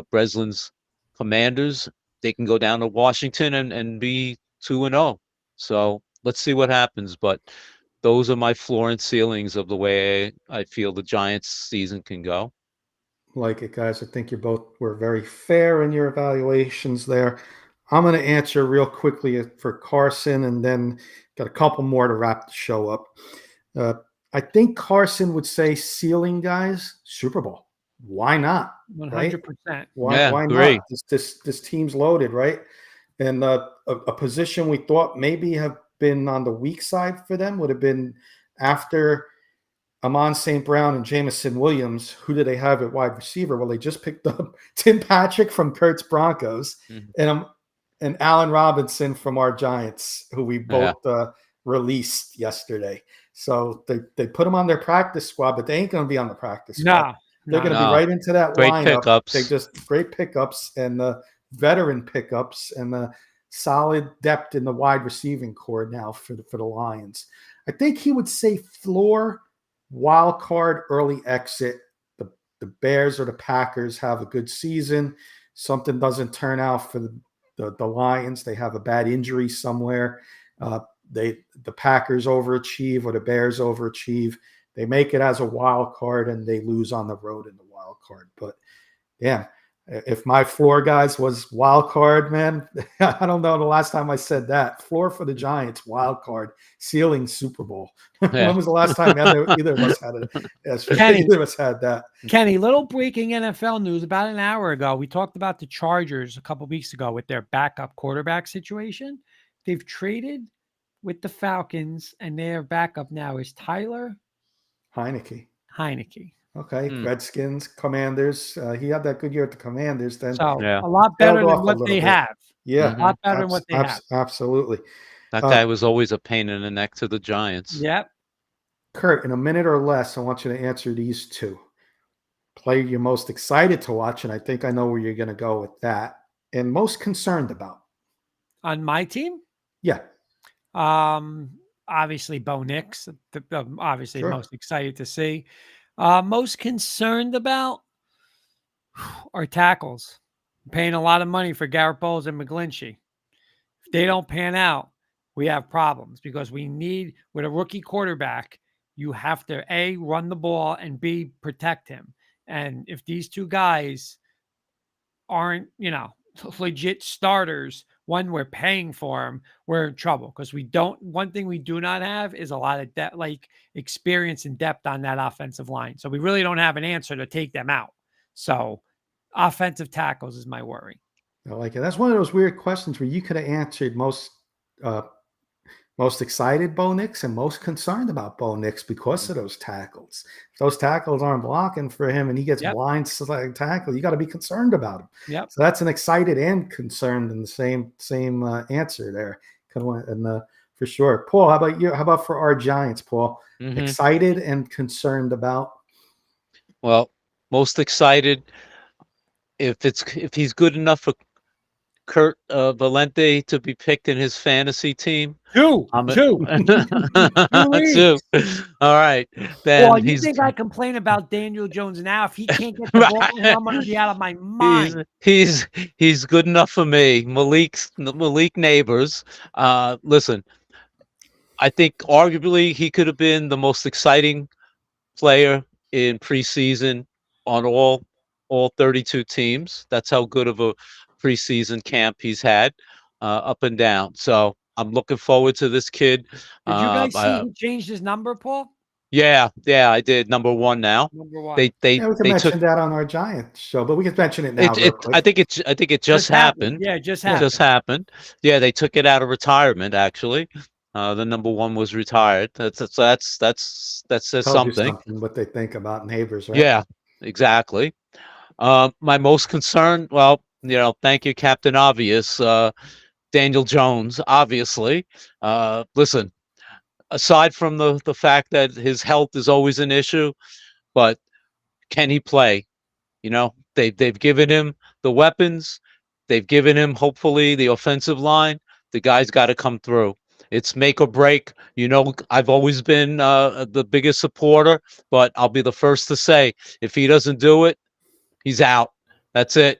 Breslin's Commanders. They can go down to Washington and be 2-0. So let's see what happens. But those are my floor and ceilings of the way I feel the Giants season can go. Like it, guys. I think you both were very fair in your evaluations there. I'm going to answer real quickly for Carson, and then got a couple more to wrap the show up. Uh, I think Carson would say ceiling, guys, Super Bowl. Why not? Right? 100%. Yeah, Why agree. not? This team's loaded, right? And a position we thought maybe have been on the weak side for them would have been after Amon St. Brown and Jamison Williams. Who do they have at wide receiver? Well, they just picked up Tim Patrick from Kurt's Broncos Mhm. and Allen Robinson from our Giants, who we Yeah. both released yesterday. So they put them on their practice squad, but they ain't going to be on the practice squad. No, They're going to No. be right into that Great lineup. pickups. They just great pickups and the veteran pickups and the solid depth in the wide receiving core now for the Lions. I think he would say floor, wild card, early exit. The Bears or the Packers have a good season. Something doesn't turn out for the Lions. They have a bad injury somewhere. The Packers overachieve or the Bears overachieve. They make it as a wild card and they lose on the road in the wild card. But yeah, if my floor, guys, was wild card, man, I don't know the last time I said that. Floor for the Giants, wild card, ceiling Super Bowl. Yeah. When was the last time either of us had it? Yes, either of us had that. Kenny, little breaking NFL news. About an hour ago, we talked about the Chargers a couple weeks ago with their backup quarterback situation. They've traded with the Falcons, and their backup now is Tyler Heineke. Okay, Hmm. Redskins, Commanders. He had that good year at the Commanders. Then So Yeah. a lot tailed better off than a what little they bit. have. Yeah, A lot better than what they have. absolutely. That guy was always a pain in the neck to the Giants. Yep. Kurt, in a minute or less, I want you to answer these two. Player you're most excited to watch, and I think I know where you're going to go with that, and most concerned about. On my team, Yeah, obviously Bo Nix. Obviously Sure. most excited to see. Most concerned about are tackles. I'm paying a lot of money for Garrett Bowles and McGlinchey. If they don't pan out, we have problems because we need, with a rookie quarterback, you have to A, run the ball, and B, protect him. And if these two guys aren't, legit starters, one, we're paying for them, we're in trouble because one thing we do not have is a lot of depth, like experience and depth on that offensive line. So we really don't have an answer to take them out. So offensive tackles is my worry. I like it. That's one of those weird questions where you could have answered most excited Bo Nix and most concerned about Bo Nix because of those tackles. If those tackles aren't blocking for him and he gets blind tackle, you got to be concerned about him. Yep. So that's an excited and concerned in the same answer there. And for sure. Paul, how about you? How about for our Giants, Paul? Mhm. Excited and concerned about? Well, most excited if he's good enough for Kurt Valente to be picked in his fantasy team. Two. Two. leagues. All right. Then Well, you think I complain about Daniel Jones now? If he can't get the ball, I'm going to be out of my mind. He's good enough for me. Malik Neighbors. Listen, I think arguably he could have been the most exciting player in preseason on all 32 teams. That's how good of a preseason camp he's had, up and down. So I'm looking forward to this kid. Did you guys see he changed his number, Paul? Yeah, I did. Number one now. Number one. Yeah, we can They mention took that on our Giants show, but we can mention it now real quick. I think it just Just happened. happened. Yeah, just Yeah. Just happened. happened. Yeah, they took it out of retirement actually. The number one was retired. That says Tells you something. something what they think about neighbors, right? Yeah, exactly. My most concern, well, thank you, Captain Obvious, Daniel Jones, obviously. Listen, aside from the fact that his health is always an issue, but can he play? They've given him the weapons. They've given him hopefully the offensive line. The guy's got to come through. It's make or break. I've always been the biggest supporter, but I'll be the first to say if he doesn't do it, he's out. That's it.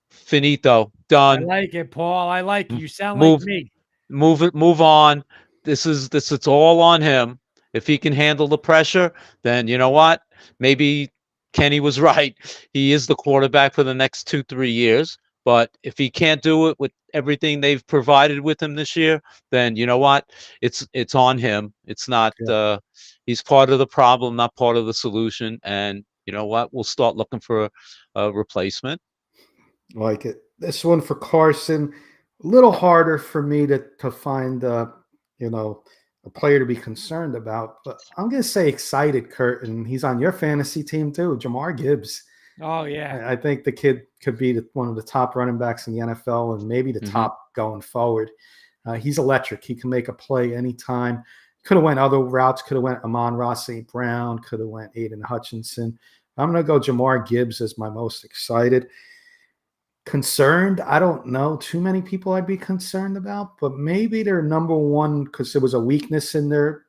Finito. I Done. like it, Paul. I like it. M- You sound like Move me. move on. It's all on him. If he can handle the pressure, then you know what? Maybe Kenny was right. He is the quarterback for the next 2-3 years. But if he can't do it with everything they've provided with him this year, then you know what? It's on him. It's not. Yeah. He's part of the problem, not part of the solution. And you know what? We'll start looking for a replacement. Like it. This one for Carson, a little harder for me to find you know, a player to be concerned about. But I'm gonna say excited, Kurt, and he's on your fantasy team too, Jamar Gibbs. Oh yeah. I think the kid could be one of the top running backs in the NFL and maybe the Mhm. top going forward. He's electric. He can make a play anytime. Could have went other routes. Could have went Amon-Ra St. Brown. Could have went Aiden Hutchinson. I'm going to go Jamar Gibbs as my most excited. Concerned, I don't know too many people I'd be concerned about, but maybe they're number one because there was a weakness in their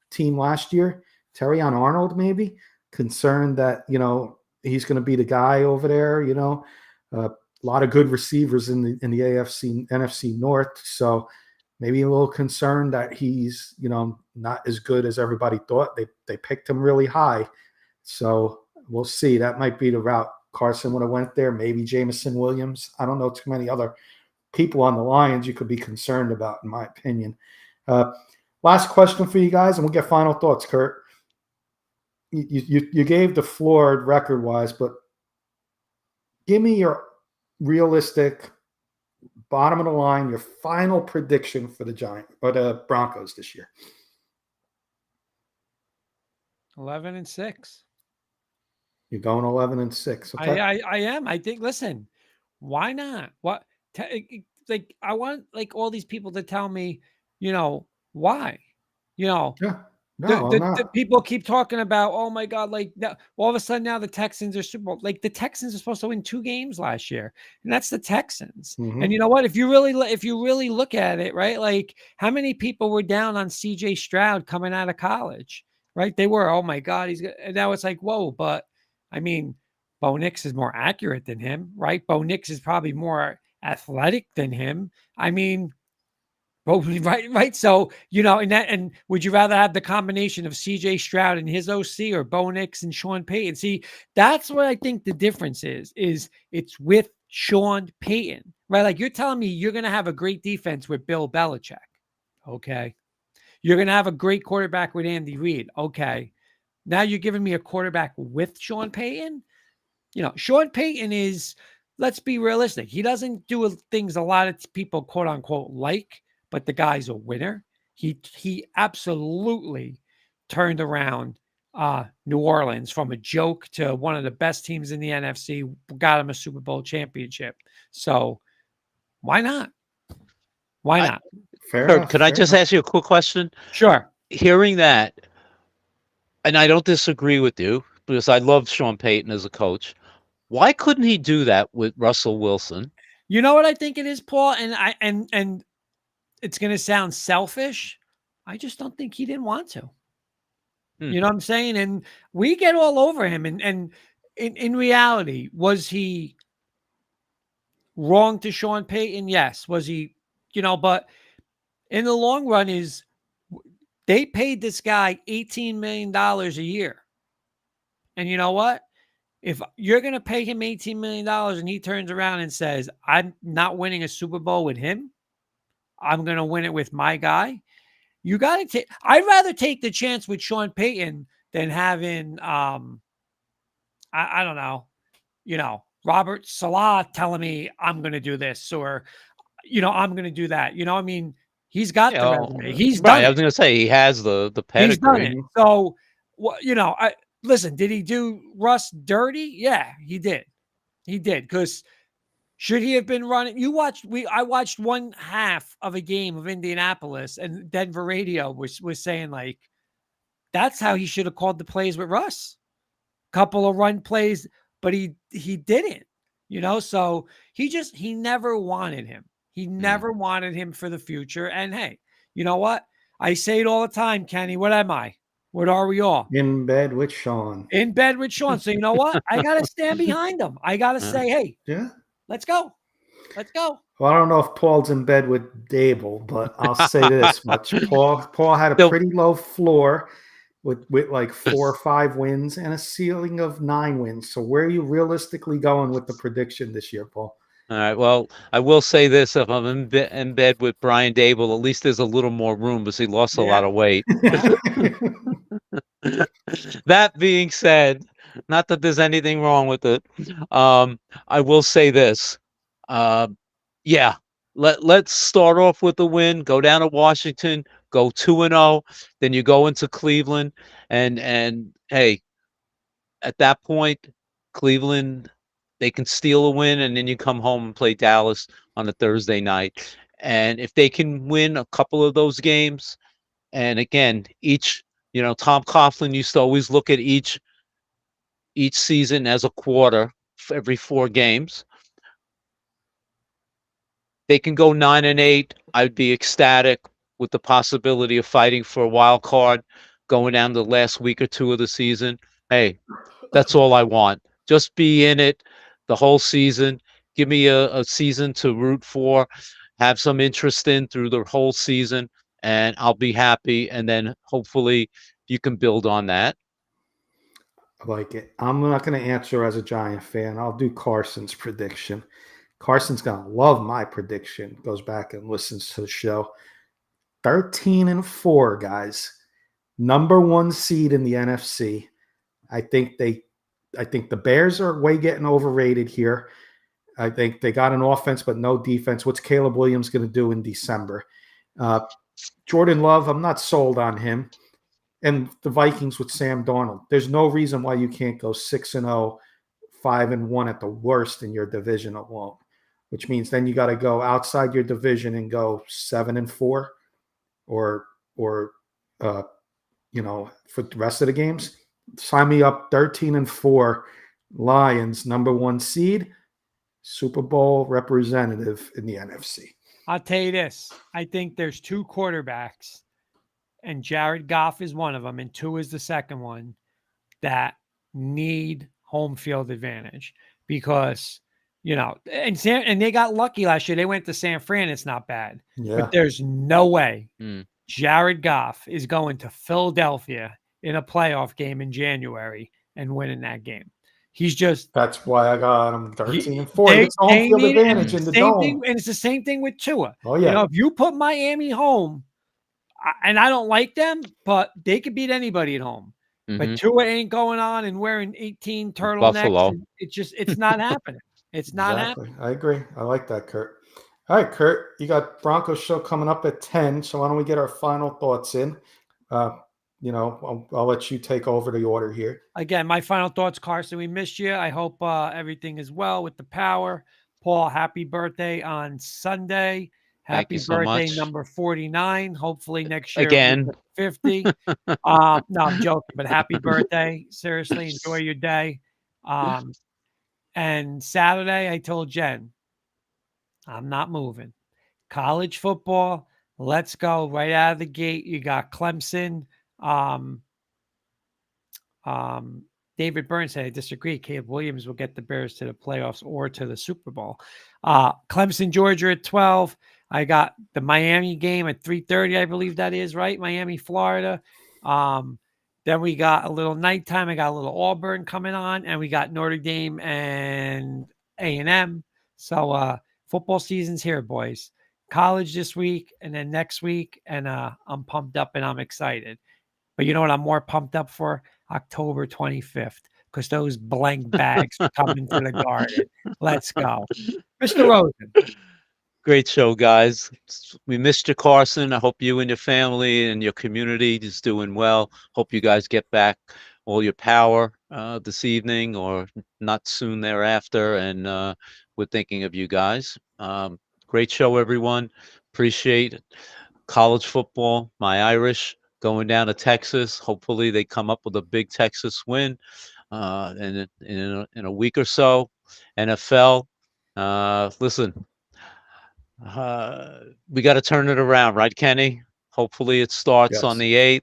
team last year. Terrion Arnold, maybe concerned that he's going to be the guy over there. A lot of good receivers in the AFC NFC North, so maybe a little concerned that he's not as good as everybody thought. They picked him really high, so we'll see. That might be the route Carson would have went there. Maybe Jameson Williams. I don't know too many other people on the Lions you could be concerned about, in my opinion. Last question for you guys, and we'll get final thoughts, Kurt. You gave the floor record-wise, but give me your realistic bottom of the line, your final prediction for the Giants or the Broncos this year. 11-6. You're going 11-6. Okay. I am. I think. Listen, why not? What? Like I want all these people to tell me, why? Yeah. No, I'm The not. people keep talking about, oh my God, like all of a sudden now the Texans are Super Bowl. Like the Texans are supposed to win 2 games last year, and that's the Texans. Mhm. And you know what? If you really look at it, right? Like how many people were down on C.J. Stroud coming out of college, right? They were, oh my God, and now it's like, whoa, but I mean, Bo Nix is more accurate than him, right? Bo Nix is probably more athletic than him. I mean, oh, right. So, and would you rather have the combination of CJ Stroud and his OC or Bo Nix and Sean Payton? See, that's what I think the difference is it's with Sean Payton, right? Like you're telling me you're going to have a great defense with Bill Belichick. Okay. You're going to have a great quarterback with Andy Reid. Okay. Now you're giving me a quarterback with Sean Payton. Sean Payton is, let's be realistic. He doesn't do things a lot of people quote unquote like, but the guy's a winner. He absolutely turned around New Orleans from a joke to one of the best teams in the NFC, got him a Super Bowl championship. So why not? Why not? Fair Kurt, enough. could I just ask you a quick question? Sure. Hearing that, and I don't disagree with you because I love Sean Payton as a coach. Why couldn't he do that with Russell Wilson? You know what I think it is, Paul? And it's going to sound selfish. I just don't think he didn't want to. You know what I'm saying? And we get all over him. And in reality, was he wrong to Sean Payton? Yes. Was he, but in the long run they paid this guy $18 million a year. And you know what? If you're going to pay him $18 million and he turns around and says, I'm not winning a Super Bowl with him, I'm going to win it with my guy. You got to take. I'd rather take the chance with Sean Payton than having I don't know, Robert Salah telling me I'm going to do this or I'm going to do that. I mean, he's got the resume. He's right. done I it. was going to say he has the He's done pedigree. it. So, I listen. Did he do Russ dirty? Yeah, he did. He did because should he have been running? I watched one half of a game of Indianapolis, and Denver radio was saying like that's how he should have called the plays with Russ. Couple of run plays, but he didn't. So he never wanted him. He never wanted him for the future. And hey, you know what? I say it all the time, Kenny. What am I? What are we all? In bed with Sean. In bed with Sean. So you know what? I gotta stand behind him. I gotta say, hey, Yeah. let's go. Let's go. Well, I don't know if Paul's in bed with Dable, but I'll say this much: Paul had a pretty low floor with like 4 or 5 wins and a ceiling of 9 wins. So where are you realistically going with the prediction this year, Paul? All right. Well, I will say this: if I'm in bed with Brian Dable, at least there's a little more room because he lost a lot of weight. That being said, not that there's anything wrong with it. I will say this: yeah, let's start off with the win. Go down to Washington, go 2-0, then you go into Cleveland, and hey, at that point, Cleveland, they can steal a win, and then you come home and play Dallas on a Thursday night. And if they can win a couple of those games, and again, Tom Coughlin used to always look at each season as a quarter for every 4 games. They can go 9-8. I'd be ecstatic with the possibility of fighting for a wild card going down the last week or 2 of the season. Hey, that's all I want. Just be in it the whole season. Give me a season to root for, have some interest in through the whole season, and I'll be happy. And then hopefully you can build on that. I like it. I'm not going to answer as a Giant fan. I'll do Carson's prediction. Carson's going to love my prediction. Goes back and listens to the show. 13-4, guys. Number 1 seed in the NFC. I think the Bears are way getting overrated here. I think they got an offense but no defense. What's Caleb Williams going to do in December? Jordan Love, I'm not sold on him. And the Vikings with Sam Darnold. There's no reason why you can't go 6-0, 5-1 at the worst in your division alone, which means then you got to go outside your division and go 7-4 or for the rest of the games. Sign me up. 13-4 Lions, number 1 seed, Super Bowl representative in the NFC. I'll tell you this. I think there's 2 quarterbacks, and Jared Goff is one of them, and 2 is the second one, that need home field advantage because, and they got lucky last year. They went to San Fran. It's not bad. Yeah. But there's no way Jared Goff is going to Philadelphia in a playoff game in January and winning that game. That's why I got him 13-4. It's home field advantage in the dome. And it's the same thing with Tua. Oh, yeah. If you put Miami home, and I don't like them, but they could beat anybody at home. But Tua ain't going on and wearing 18 turtlenecks. Buffalo. It's not happening. It's not happening. I agree. I like that, Kurt. All right, Kurt, you got Broncos show coming up at 10. So why don't we get our final thoughts in? I'll let you take over the order here. Again, my final thoughts, Carson. We missed you. I hope everything is well with the power. Paul, happy birthday on Sunday. Happy birthday, number 49. Hopefully next year again 50. No, I'm joking, but happy birthday. Seriously, enjoy your day. And Saturday, I told Jen, I'm not moving. College football, let's go right out of the gate. You got Clemson. David Burns said, I disagree. Caleb Williams will get the Bears to the playoffs or to the Super Bowl. Clemson, Georgia at 12. I got the Miami game at 3:30, I believe that is, right? Miami, Florida. Then we got a little nighttime. I got a little Auburn coming on, and we got Notre Dame and A&M. So football season's here, boys. college this week and then next week, and I'm pumped up and I'm excited. But you know what I'm more pumped up for? October 25th, because those blank bags are coming to the Garden. Let's go. Mr. Rosen. Great show, guys. We missed you, Carson. I hope you and your family and your community is doing well. Hope you guys get back all your power this evening or not soon thereafter. And we're thinking of you guys. Great show, everyone. Appreciate it. College football, my Irish going down to Texas. Hopefully, they come up with a big Texas win in a week or so. NFL, listen, we got to turn it around, right, Kenny? Hopefully, it starts on Yes.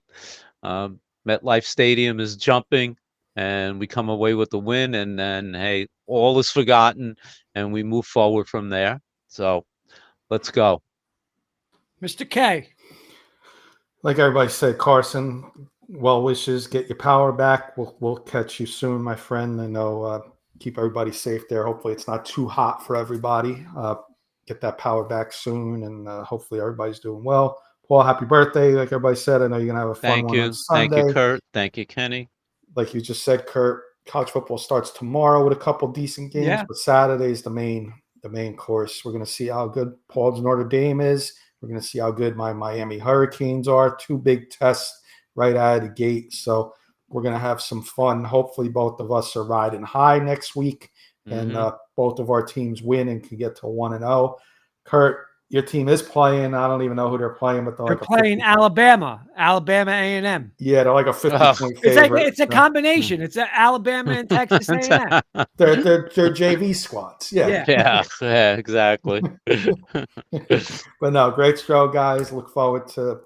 the 8th. MetLife Stadium is jumping, and we come away with the win. And then, hey, all is forgotten, and we move forward from there. So let's go. Mr. K. Like everybody said, Carson, well wishes. Get your power back. We'll catch you soon, my friend. I know. Keep everybody safe there. Hopefully, it's not too hot for everybody. Get that power back soon, and hopefully, everybody's doing well. Paul, happy birthday! Like everybody said, I know you're gonna have a fun one on Sunday. Thank you, Kurt. Thank you, Kenny. Like you just said, Kurt, college football starts tomorrow with a couple decent games, but Saturday's the main course. We're gonna see how good Paul's Notre Dame is. We're going to see how good my Miami Hurricanes are. 2 big tests right out of the gate. So we're going to have some fun. Hopefully both of us are riding high next week, and both of our teams win and can get to 1-0. Kurt, your team is playing. I don't even know who they're playing, but they're playing Alabama A&M. Yeah, they're like a 50-point favorite. It's a combination. It's Alabama and Texas A&M. They're JV squads. Yeah, exactly. But no, great show, guys. Look forward to the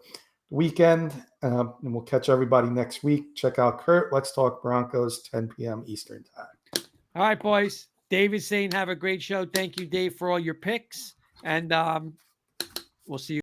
weekend, and we'll catch everybody next week. Check out Kurt. Let's Talk Broncos, 10 p.m. Eastern time. All right, boys. David's saying have a great show. Thank you, Dave, for all your picks, and we'll see you.